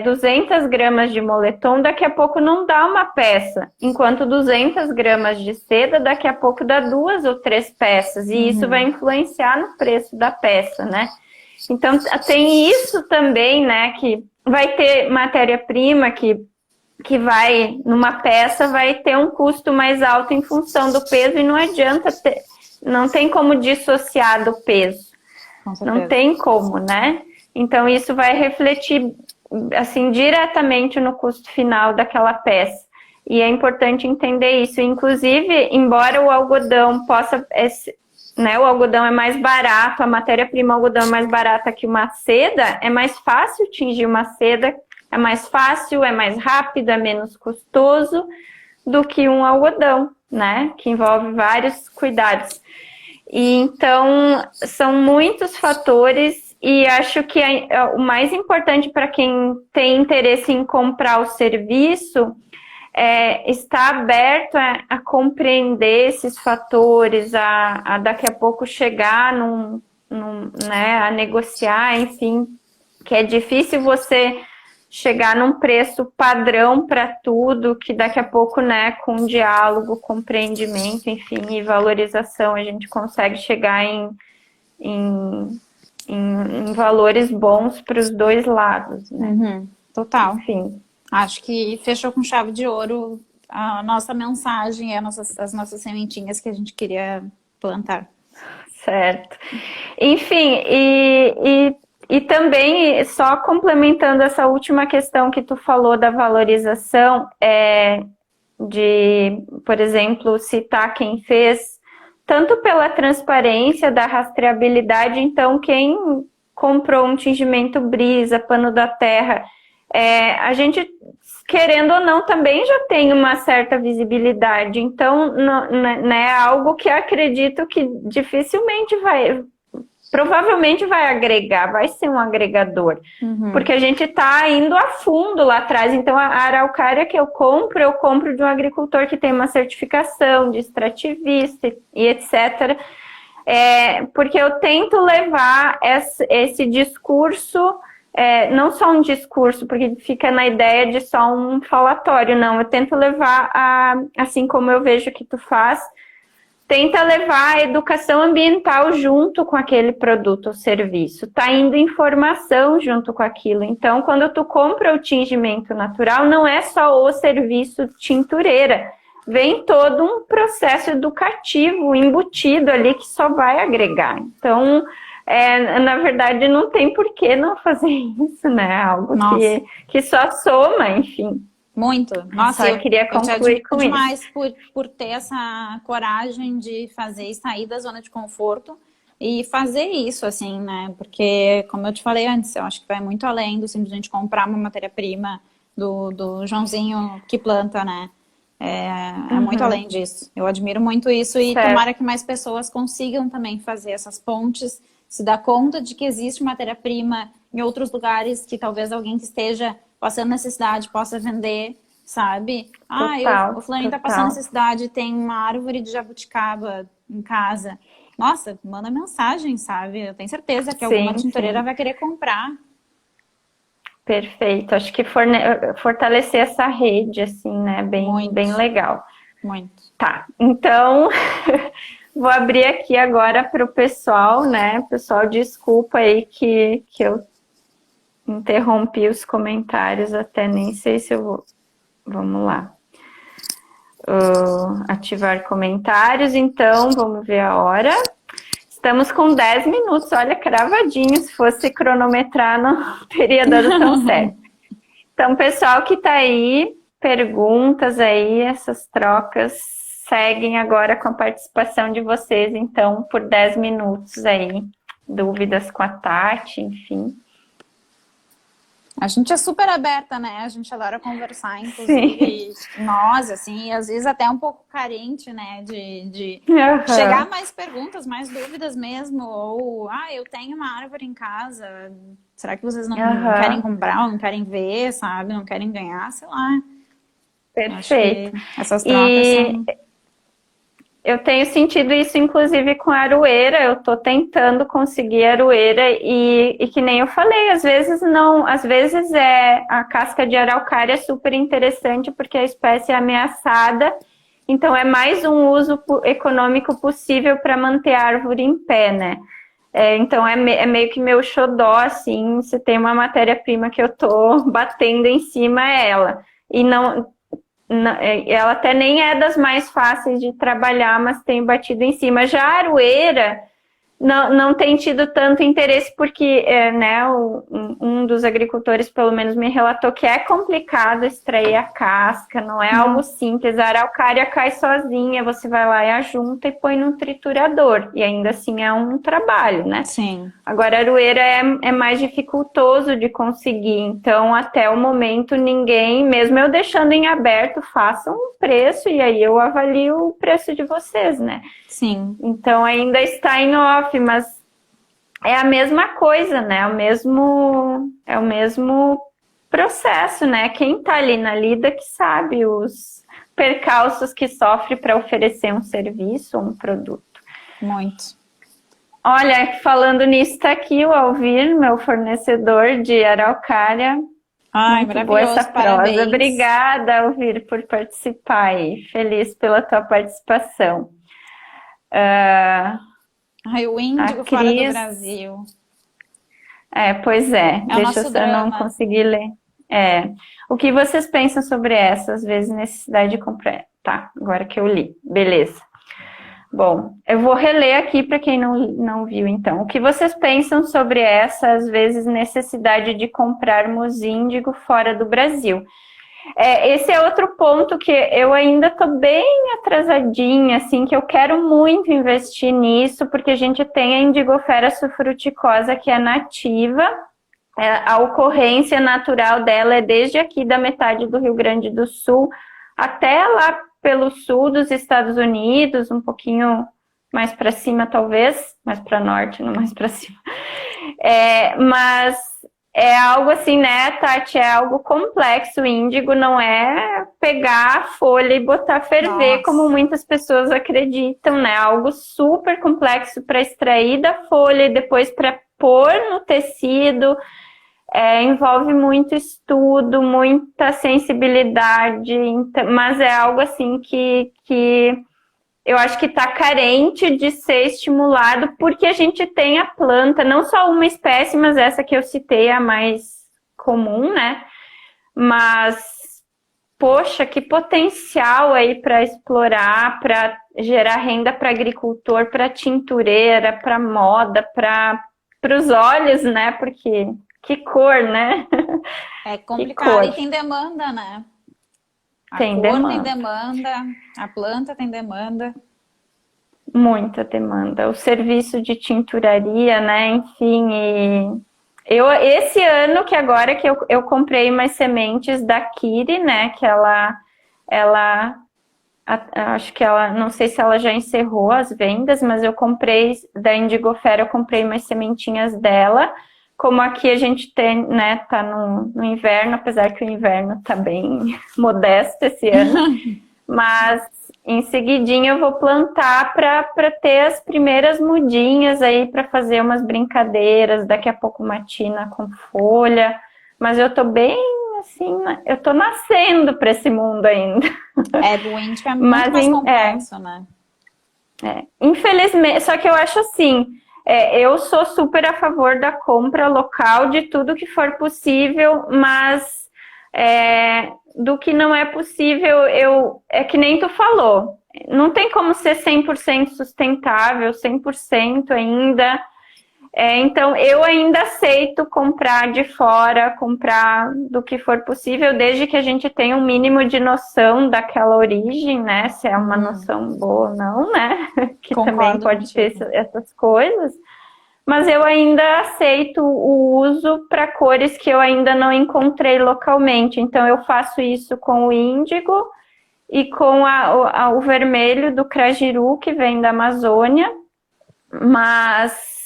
200 gramas de moletom, daqui a pouco não dá uma peça, enquanto 200 gramas de seda, daqui a pouco dá 2 ou 3 peças, e isso vai influenciar no preço da peça, né? Então tem isso também, né, que vai ter matéria-prima que vai, numa peça, vai ter um custo mais alto em função do peso, e não adianta ter, não tem como dissociar do peso. Com Não certeza. tem como, né? Então isso vai refletir assim diretamente no custo final daquela peça. E é importante entender isso. Inclusive, embora o algodão possa, né, o algodão é mais barato, a matéria-prima algodão é mais barata que uma seda, é mais fácil tingir uma seda, é mais fácil, é mais rápido, é menos custoso do que um algodão, né? Que envolve vários cuidados. E então, são muitos fatores, e acho que o mais importante para quem tem interesse em comprar o serviço é estar aberto a compreender esses fatores, a daqui a pouco chegar né, a negociar, enfim, que é difícil você chegar num preço padrão para tudo, que daqui a pouco, né, com diálogo, compreendimento, enfim, e valorização, a gente consegue chegar em, em valores bons para os dois lados, né? Total. Enfim, Acho que fechou com chave de ouro a nossa mensagem e as nossas sementinhas que a gente queria plantar. certo. Enfim, e também, só complementando essa última questão que tu falou da valorização, de, por exemplo, citar quem fez, tanto pela transparência da rastreabilidade, então quem comprou um tingimento Brisa, pano da terra, a gente, querendo ou não, também já tem uma certa visibilidade. Então, é algo que eu acredito que dificilmente provavelmente vai agregar, vai ser um agregador. Porque a gente está indo a fundo lá atrás. Então, a araucária que eu compro de um agricultor que tem uma certificação de extrativista e etc. Porque eu tento levar esse discurso, não só um discurso, porque fica na ideia de só um falatório, não. Eu tento levar, assim como eu vejo que tu faz, tenta levar a educação ambiental junto com aquele produto ou serviço. Tá indo informação junto com aquilo. Então, quando tu compra o tingimento natural, não é só o serviço tintureira. Vem todo um processo educativo embutido ali que só vai agregar. Então, na verdade, não tem por que não fazer isso, né? Algo que só soma, enfim. Muito. Nossa, eu queria concluir com demais por ter essa coragem de fazer sair da zona de conforto e fazer isso, assim, né? Porque, como eu te falei antes, eu acho que vai muito além do simplesmente comprar uma matéria-prima do Joãozinho que planta, né? É muito além disso. Eu admiro muito isso e tomara que mais pessoas consigam também fazer essas pontes, se dar conta de que existe matéria-prima em outros lugares que talvez alguém que esteja passando necessidade possa vender, sabe? O fulaninho tá passando necessidade, tem uma árvore de jabuticaba em casa. Nossa, manda mensagem, sabe? Eu tenho certeza que alguma tintureira vai querer comprar. Perfeito. Acho que fortalecer essa rede, assim, né? Bem legal. Muito. Tá, então... Vou abrir aqui agora para o pessoal, né? Pessoal, desculpa aí que eu interrompi os comentários, até nem sei se eu vou... Vamos lá. Ativar comentários, então, vamos ver a hora. Estamos com 10 minutos, olha, cravadinho. Se fosse cronometrar, não teria dado tão certo. Então, pessoal que está aí, perguntas aí, essas trocas seguem agora com a participação de vocês, então, por 10 minutos aí. Dúvidas com a Tati, enfim. A gente é super aberta, né? A gente adora conversar, inclusive nós, assim, às vezes até um pouco carente, né? De chegar mais perguntas, mais dúvidas mesmo. Ou, eu tenho uma árvore em casa, será que vocês não querem comprar, ou não querem ver, sabe? Não querem ganhar, sei lá. Perfeito. Essas trocas são... Eu tenho sentido isso, inclusive, com a aroeira. Eu estou tentando conseguir aroeira e que nem eu falei, às vezes a casca de araucária é super interessante porque a espécie é ameaçada, então é mais um uso econômico possível para manter a árvore em pé, né? Então é meio que meu xodó, assim, se tem uma matéria-prima que eu estou batendo em cima, é ela. E ela até nem é das mais fáceis de trabalhar, mas tem batido em cima. Já a aroeira não tem tido tanto interesse porque um dos agricultores pelo menos me relatou que é complicado extrair a casca, não é algo simples. A araucária cai sozinha, você vai lá e ajunta e põe num triturador, e ainda assim é um trabalho, né? Sim. Agora a aroeira é mais dificultoso de conseguir, então até o momento ninguém, mesmo eu deixando em aberto, faça um preço e aí eu avalio o preço de vocês, né? Sim. Então ainda está em off, mas é a mesma coisa, né? É o mesmo processo, né? Quem tá ali na lida que sabe os percalços que sofre para oferecer um serviço ou um produto. Muito. Olha, falando nisso, tá aqui o Alvir, meu fornecedor de araucária. Ai, muito boa essa parabéns. prosa. Obrigada, Alvir, por participar aí. Feliz pela tua participação. O índigo fora do Brasil. Pois é. Deixa eu não conseguir ler. O que vocês pensam sobre essa, às vezes, necessidade de comprar? Tá, agora que eu li. Beleza. Bom, eu vou reler aqui para quem não viu, então. O que vocês pensam sobre essa, às vezes, necessidade de comprarmos índigo fora do Brasil? Esse é outro ponto que eu ainda estou bem atrasadinha, assim, que eu quero muito investir nisso, porque a gente tem a Indigofera sulfuruticosa, que é nativa, a ocorrência natural dela é desde aqui da metade do Rio Grande do Sul até lá pelo sul dos Estados Unidos, um pouquinho mais para cima talvez, mais para norte, não mais para cima. Mas é algo assim, né, Tati? É algo complexo. O índigo não é pegar a folha e botar ferver, Nossa. como muitas pessoas acreditam, né? Algo super complexo para extrair da folha e depois para pôr no tecido. Envolve muito estudo, muita sensibilidade, mas é algo assim que eu acho que está carente de ser estimulado, porque a gente tem a planta, não só uma espécie, mas essa que eu citei, a mais comum, né? Mas, poxa, que potencial aí para explorar, para gerar renda para agricultor, para tintureira, para moda, para os olhos, né? Porque que cor, né? É Que complicado cor. e tem demanda, né? A Tem cor demanda. tem demanda, a planta tem demanda. Muita demanda. O serviço de tinturaria, né? Enfim, esse ano que agora que eu comprei umas sementes da Kiri, né? Que acho que ela, não sei se ela já encerrou as vendas, mas eu comprei da Indigofera, eu comprei umas sementinhas dela. Como aqui a gente tem, né? Tá no inverno, apesar que o inverno tá bem modesto esse ano. Mas em seguidinho eu vou plantar para ter as primeiras mudinhas aí para fazer umas brincadeiras, daqui a pouco uma tina com folha. Mas eu tô bem assim, eu tô nascendo para esse mundo ainda. Do índico é muito mais complexo, né? Infelizmente, só que eu acho assim, eu sou super a favor da compra local de tudo que for possível, mas do que não é possível, é que nem tu falou, não tem como ser 100% sustentável, 100% ainda. Então, eu ainda aceito comprar de fora, comprar do que for possível, desde que a gente tenha um mínimo de noção daquela origem, né? Se é uma noção boa ou não, né? Que também pode ter essas coisas. Mas eu ainda aceito o uso para cores que eu ainda não encontrei localmente. Então, eu faço isso com o índigo e com o vermelho do crajiru, que vem da Amazônia. Mas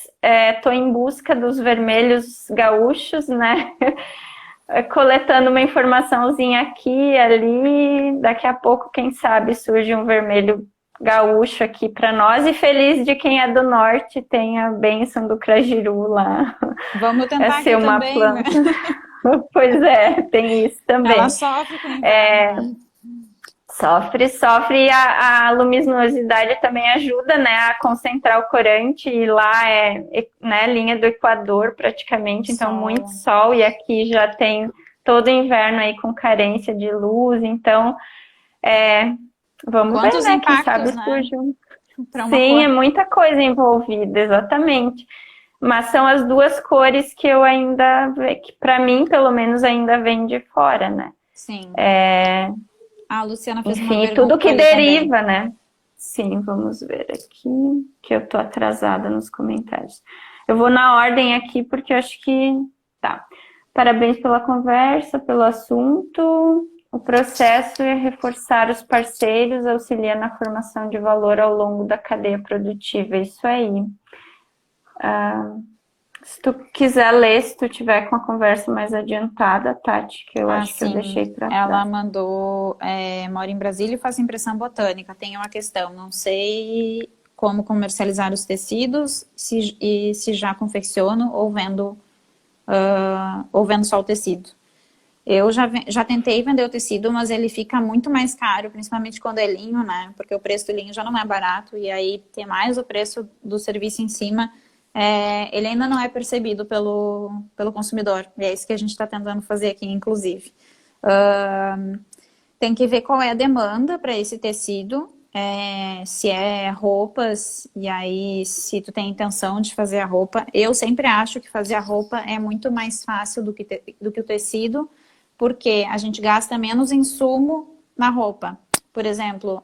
estou em busca dos vermelhos gaúchos, né? Coletando uma informaçãozinha aqui e ali. Daqui a pouco, quem sabe, surge um vermelho gaúcho aqui para nós. E feliz de quem é do norte, tem a bênção do crajiru lá. Vamos tentar ser aqui uma também, planta. né? Pois tem isso também. Ela sofre com o inverno, né? Sofre, e a luminosidade também ajuda, né, a concentrar o corante, e lá né, linha do Equador praticamente, então muito sol, e aqui já tem todo inverno aí com carência de luz, então vamos Quantos ver, né, quem impactos, sabe né? surge Sim, é muita coisa envolvida, exatamente, mas são as duas cores que eu ainda, que para mim, pelo menos, ainda vem de fora, né. Sim. A Luciana fez uma Enfim, pergunta tudo que ali deriva, também. né? Sim, vamos ver aqui, que eu tô atrasada nos comentários. Eu vou na ordem aqui, porque eu acho que... Tá. Parabéns pela conversa, pelo assunto. O processo é reforçar os parceiros, auxiliar na formação de valor ao longo da cadeia produtiva. Isso aí. Se tu quiser ler, se tu tiver com a conversa mais adiantada, Tati, que eu acho que eu deixei para trás. Ela mandou, mora em Brasília e faz impressão botânica. Tem uma questão, não sei como comercializar os tecidos, se já confecciono ou vendo só o tecido. Eu já tentei vender o tecido, mas ele fica muito mais caro, principalmente quando é linho, né? Porque o preço do linho já não é barato, e aí tem mais o preço do serviço em cima. Ele ainda não é percebido pelo consumidor. E é isso que a gente está tentando fazer aqui, inclusive. Tem que ver qual é a demanda para esse tecido, se é roupas, e aí se tu tem intenção de fazer a roupa. Eu sempre acho que fazer a roupa é muito mais fácil do que o tecido, porque a gente gasta menos insumo na roupa. Por exemplo,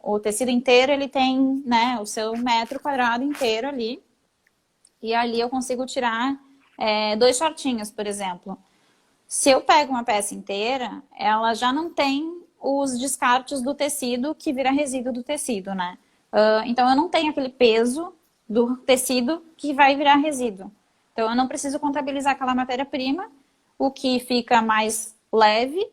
o tecido inteiro, ele tem, né, o seu metro quadrado inteiro ali, e ali eu consigo tirar 2 shortinhos, por exemplo. Se eu pego uma peça inteira, ela já não tem os descartes do tecido que vira resíduo do tecido, né? Então eu não tenho aquele peso do tecido que vai virar resíduo. Então eu não preciso contabilizar aquela matéria-prima, o que fica mais leve,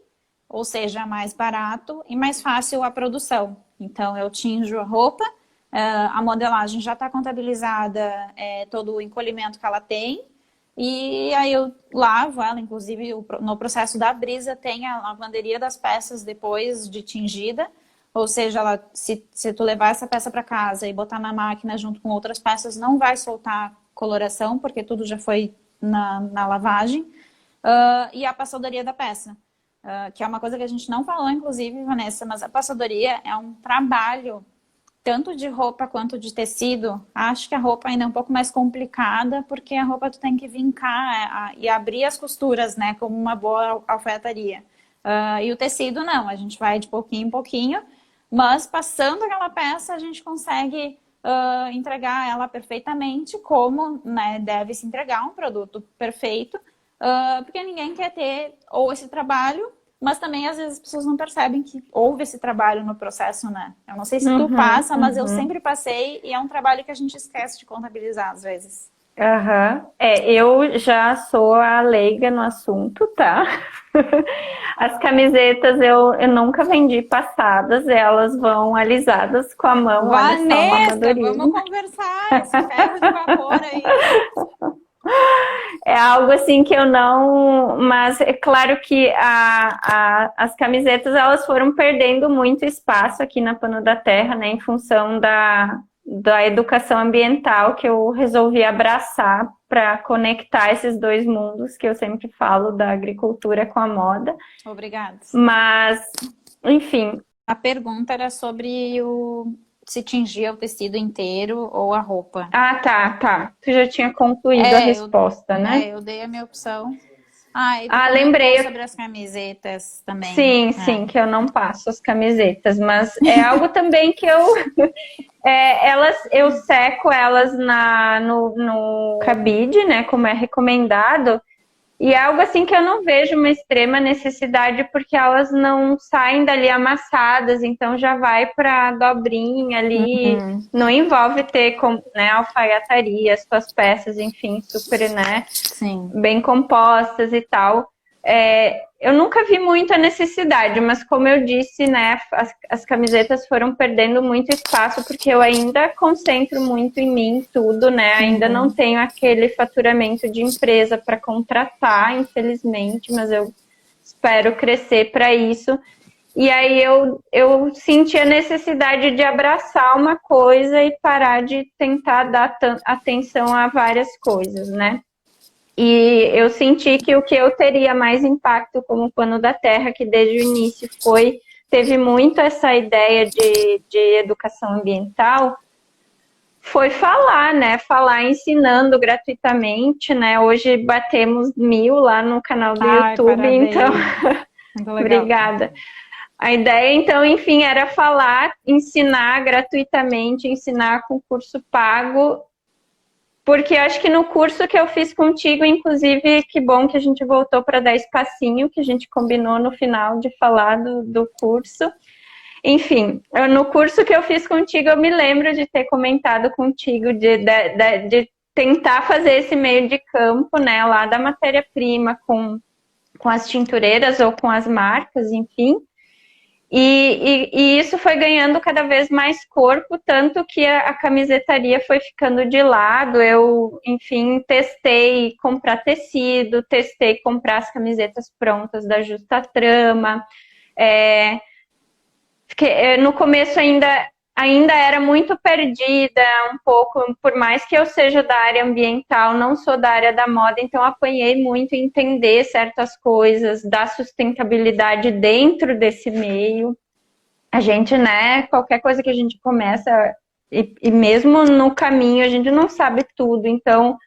ou seja, mais barato e mais fácil a produção. Então eu tinjo a roupa, a modelagem já está contabilizada, todo o encolhimento que ela tem, e aí eu lavo ela, inclusive no processo da brisa tem a lavanderia das peças depois de tingida, ou seja, se tu levar essa peça para casa e botar na máquina junto com outras peças, não vai soltar coloração, porque tudo já foi na lavagem. E a passadoria da peça, que é uma coisa que a gente não falou, inclusive, Vanessa, mas a passadoria é um trabalho tanto de roupa quanto de tecido. Acho que a roupa ainda é um pouco mais complicada, porque a roupa tu tem que vincar e abrir as costuras, né, como uma boa alfaiataria. E o tecido não, a gente vai de pouquinho em pouquinho, mas passando aquela peça a gente consegue entregar ela perfeitamente, como, né, deve se entregar um produto perfeito, porque ninguém quer ter ou esse trabalho, mas também às vezes as pessoas não percebem que houve esse trabalho no processo, né? Eu não sei se tu passa, mas eu sempre passei, e é um trabalho que a gente esquece de contabilizar às vezes. Eu já sou a leiga no assunto, tá? As camisetas eu nunca vendi passadas, elas vão alisadas com a mão. Vanessa, olha só, uma amadorismo. vamos conversar, esse ferro de vapor aí. É algo assim que eu não... Mas é claro que as camisetas, elas foram perdendo muito espaço aqui na Pano da Terra, né? Em função da educação ambiental, que eu resolvi abraçar para conectar esses dois mundos que eu sempre falo, da agricultura com a moda. Obrigada. Mas, enfim. A pergunta era sobre se tingia o tecido inteiro ou a roupa. Tá. Tu já tinha concluído a resposta, né? Eu dei a minha opção. Lembrei sobre as camisetas também. Sim, que eu não passo as camisetas, mas é algo também que eu seco elas no cabide, né, como é recomendado, e é algo assim que eu não vejo uma extrema necessidade, porque elas não saem dali amassadas, então já vai para dobrinha ali, não envolve ter, né, alfaiataria, as suas peças, enfim, super, né, Sim, bem compostas e tal. Eu nunca vi muita necessidade, mas como eu disse, né, as camisetas foram perdendo muito espaço, porque eu ainda concentro muito em mim tudo, né, ainda não tenho aquele faturamento de empresa para contratar, infelizmente, mas eu espero crescer para isso. E aí eu senti a necessidade de abraçar uma coisa e parar de tentar dar atenção a várias coisas, né. E eu senti que o que eu teria mais impacto como Pano da Terra, que desde o início teve muito essa ideia de educação ambiental, foi falar, né? Falar ensinando gratuitamente, né? Hoje batemos 1000 lá no canal do YouTube, parabéns. Então... Muito legal. Obrigada. A ideia, então, enfim, era falar, ensinar gratuitamente, ensinar com curso pago, porque eu acho que no curso que eu fiz contigo, inclusive, que bom que a gente voltou para dar espacinho, que a gente combinou no final de falar do curso. Enfim, no curso que eu fiz contigo, eu me lembro de ter comentado contigo de tentar fazer esse meio de campo, né, lá da matéria-prima com as tintureiras ou com as marcas, enfim. E isso foi ganhando cada vez mais corpo, tanto que a camisetaria foi ficando de lado. Eu, enfim, testei comprar tecido, testei comprar as camisetas prontas da Justa Trama. No começo ainda era muito perdida, um pouco, por mais que eu seja da área ambiental, não sou da área da moda, então apanhei muito em entender certas coisas, da sustentabilidade dentro desse meio. A gente, né, qualquer coisa que a gente começa, e mesmo no caminho, a gente não sabe tudo, então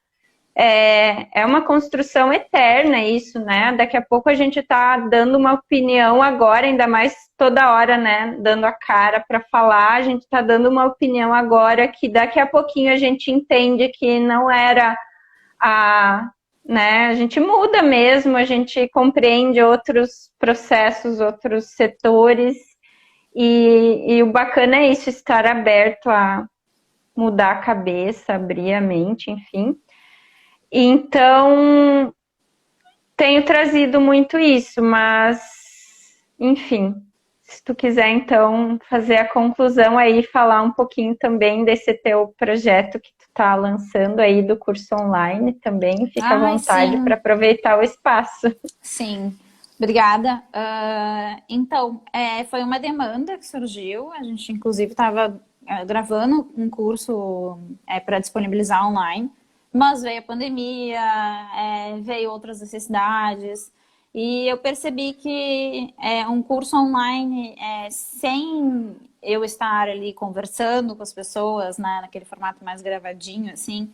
é uma construção eterna isso, né? Daqui a pouco a gente está dando uma opinião agora, ainda mais toda hora, né? Dando a cara para falar, a gente está dando uma opinião agora que daqui a pouquinho a gente entende que não era né? A gente muda mesmo, a gente compreende outros processos, outros setores, e o bacana é isso, estar aberto a mudar a cabeça, abrir a mente, enfim. Então, tenho trazido muito isso, mas, enfim, se tu quiser, então, fazer a conclusão aí, falar um pouquinho também desse teu projeto que tu tá lançando aí do curso online também, fica à vontade para aproveitar o espaço. Sim, obrigada. Então, foi uma demanda que surgiu, a gente inclusive estava gravando um curso para disponibilizar online, mas veio a pandemia, veio outras necessidades, e eu percebi que um curso online, sem eu estar ali conversando com as pessoas, né, naquele formato mais gravadinho, assim,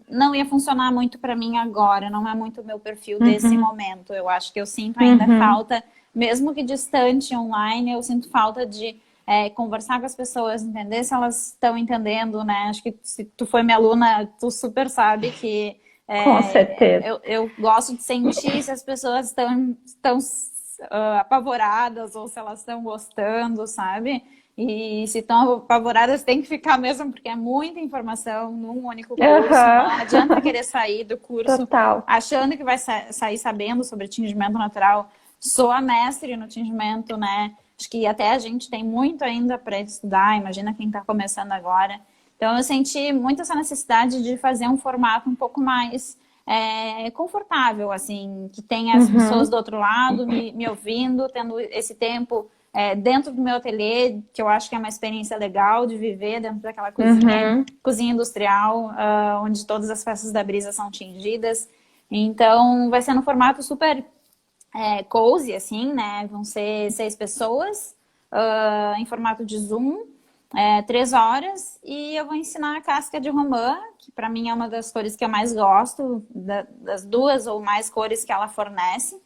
não ia funcionar muito para mim agora, não é muito o meu perfil desse momento. Eu acho que eu sinto ainda falta, mesmo que distante online, eu sinto falta de conversar com as pessoas, entender se elas estão entendendo, né? Acho que se tu foi minha aluna, tu super sabe que com certeza. Eu gosto de sentir se as pessoas estão apavoradas ou se elas estão gostando, sabe? E se estão apavoradas, tem que ficar mesmo, porque é muita informação num único curso. Não adianta querer sair do curso achando que vai sair sabendo sobre tingimento natural. Sou a mestre no tingimento, né? Acho que até a gente tem muito ainda para estudar, imagina quem está começando agora. Então, eu senti muito essa necessidade de fazer um formato um pouco mais confortável, assim, que tenha as pessoas do outro lado me ouvindo, tendo esse tempo dentro do meu ateliê, que eu acho que é uma experiência legal de viver dentro daquela cozinha industrial, onde todas as peças da brisa são tingidas. Então, vai ser no formato super cozy, assim, né? Vão ser 6 pessoas em formato de Zoom, 3 horas, e eu vou ensinar a casca de romã, que para mim é uma das cores que eu mais gosto, das 2 ou mais cores que ela fornece.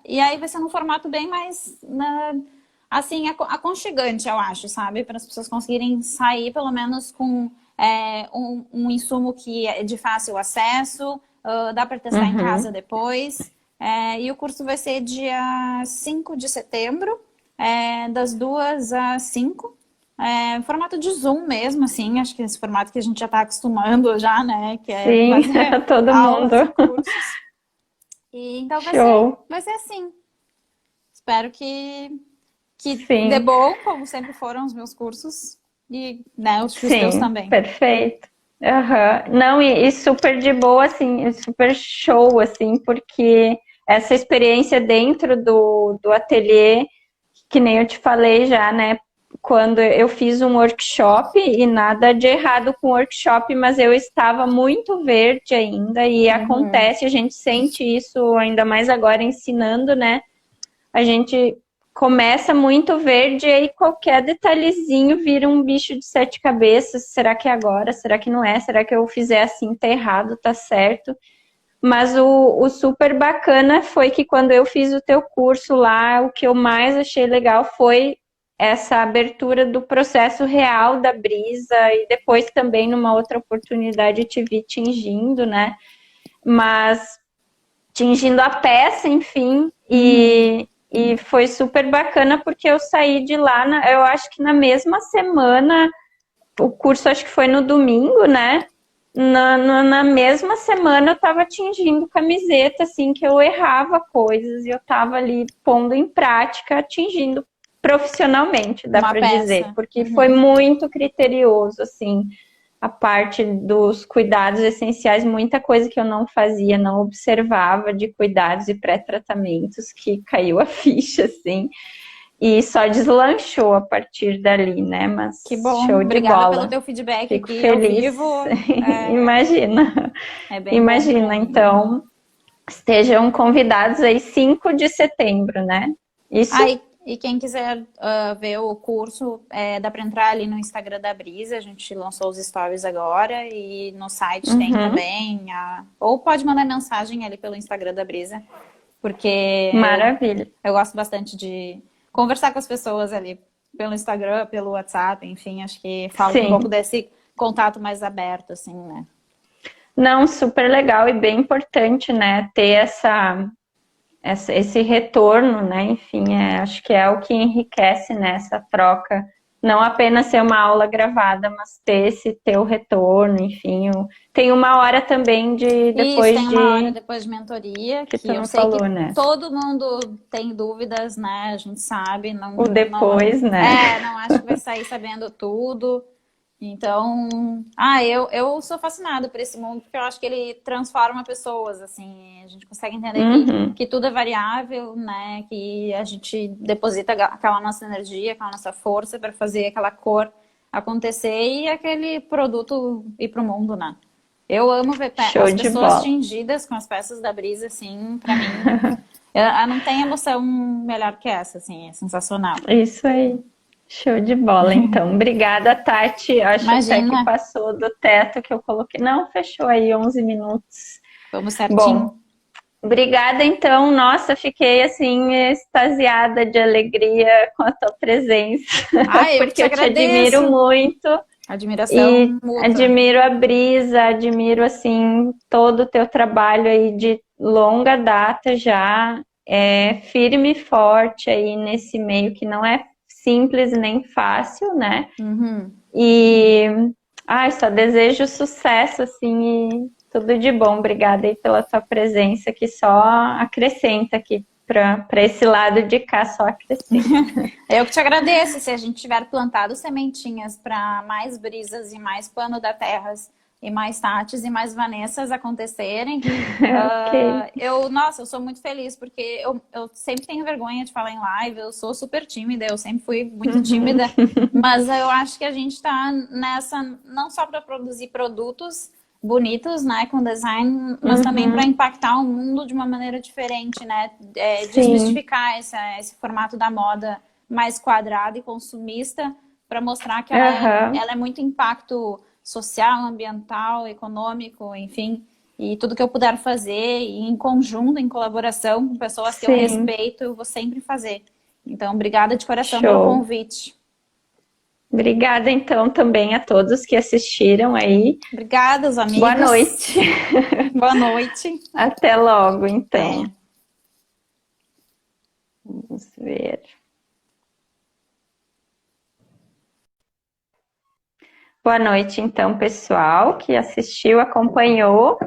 E aí vai ser num formato bem mais, assim, aconchegante, eu acho, sabe? Para as pessoas conseguirem sair, pelo menos, com um insumo que é de fácil acesso, dá para testar em casa depois. E o curso vai ser dia 5 de setembro, das 2 às 5. Formato de Zoom mesmo, assim, acho que esse formato que a gente já está acostumando já, né? Que Sim, fazer todo mundo. E cursos. E, então vai ser assim. Espero que dê bom, como sempre foram os meus cursos. E, né, os teus também. Perfeito. Não, e super de boa, assim, super show, assim, porque essa experiência dentro do ateliê, que nem eu te falei já, né, quando eu fiz um workshop, e nada de errado com o workshop, mas eu estava muito verde ainda, e acontece, a gente sente isso ainda mais agora ensinando, né, a gente começa muito verde e aí qualquer detalhezinho vira um bicho de 7 cabeças. Será que é agora? Será que não é? Será que eu fizer assim tá errado, tá certo? Mas o super bacana foi que quando eu fiz o teu curso lá, o que eu mais achei legal foi essa abertura do processo real da brisa, e depois também numa outra oportunidade te vi tingindo, né? Mas tingindo a peça, enfim, e foi super bacana porque eu saí de lá, eu acho que na mesma semana, o curso acho que foi no domingo, né? Na mesma semana eu tava tingindo camiseta, assim, que eu errava coisas e eu tava ali pondo em prática, tingindo profissionalmente, dá para dizer, porque foi muito criterioso, assim, a parte dos cuidados essenciais, muita coisa que eu não fazia, não observava de cuidados e pré-tratamentos, que caiu a ficha, assim, e só deslanchou a partir dali, né? Mas que bom, show de obrigada bola. Pelo teu feedback. Fico aqui feliz. ao vivo. Imagina. Bem Imagina, então, estejam convidados aí 5 de setembro, né? Isso? Ai, E quem quiser ver o curso, dá para entrar ali no Instagram da Brisa. A gente lançou os stories agora e no site tem também. Ou pode mandar mensagem ali pelo Instagram da Brisa, porque Maravilha. eu gosto bastante de conversar com as pessoas ali pelo Instagram, pelo WhatsApp, enfim, acho que falta um pouco desse contato mais aberto, assim, né? Não, super legal e bem importante, né? Ter esse retorno, né? Enfim, acho que é o que enriquece nessa troca. Não apenas ser uma aula gravada, mas ter esse teu retorno, enfim. Tem uma hora também de depois Isso, tem uma hora depois de mentoria, que tu eu não sei falou, que né? todo mundo tem dúvidas, né? A gente sabe. Não, O depois, né? não acho que vai sair sabendo tudo. Então, eu sou fascinada por esse mundo, porque eu acho que ele transforma pessoas, assim, a gente consegue entender que tudo é variável, né, que a gente deposita aquela nossa energia, aquela nossa força para fazer aquela cor acontecer e aquele produto ir pro mundo, né. Eu amo ver as pessoas tingidas com as peças da Brisa, assim, pra mim, não tem emoção melhor que essa, assim, é sensacional. Isso aí. Show de bola, então. Obrigada, Tati. Acho até que passou do teto que eu coloquei. Não, fechou aí 11 minutos. Vamos certinho. Bom, obrigada, então. Nossa, fiquei, assim, extasiada de alegria com a tua presença. Porque eu te admiro muito. Admiração mútua. Admiro a Brisa, admiro, assim, todo o teu trabalho aí de longa data já. Firme e forte aí nesse meio que não é simples nem fácil, né? E só desejo sucesso, assim, e tudo de bom. Obrigada aí pela tua presença, que só acrescenta aqui para esse lado de cá, só acrescenta. Eu que te agradeço. Se a gente tiver plantado sementinhas para mais Brisas e mais Pano da Terras e mais Tatis e mais Vanessas acontecerem. Eu sou muito feliz, porque eu sempre tenho vergonha de falar em live, eu sou super tímida, eu sempre fui muito tímida, mas eu acho que a gente está nessa, não só para produzir produtos bonitos, né, com design, mas também para impactar o mundo de uma maneira diferente, né, desmistificar esse formato da moda mais quadrado e consumista, para mostrar que ela é muito impacto social, ambiental, econômico, enfim, e tudo que eu puder fazer, e em conjunto, em colaboração com pessoas que eu respeito, eu vou sempre fazer. Então, obrigada de coração pelo convite. Obrigada, então, também a todos que assistiram aí. Obrigada, os amigos. Boa noite. Boa noite. Até logo, então. Vamos ver. Boa noite, então, pessoal que assistiu, acompanhou.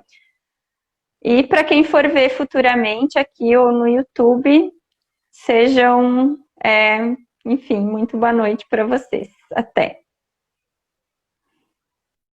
E para quem for ver futuramente aqui ou no YouTube, sejam, enfim, muito boa noite para vocês. Até!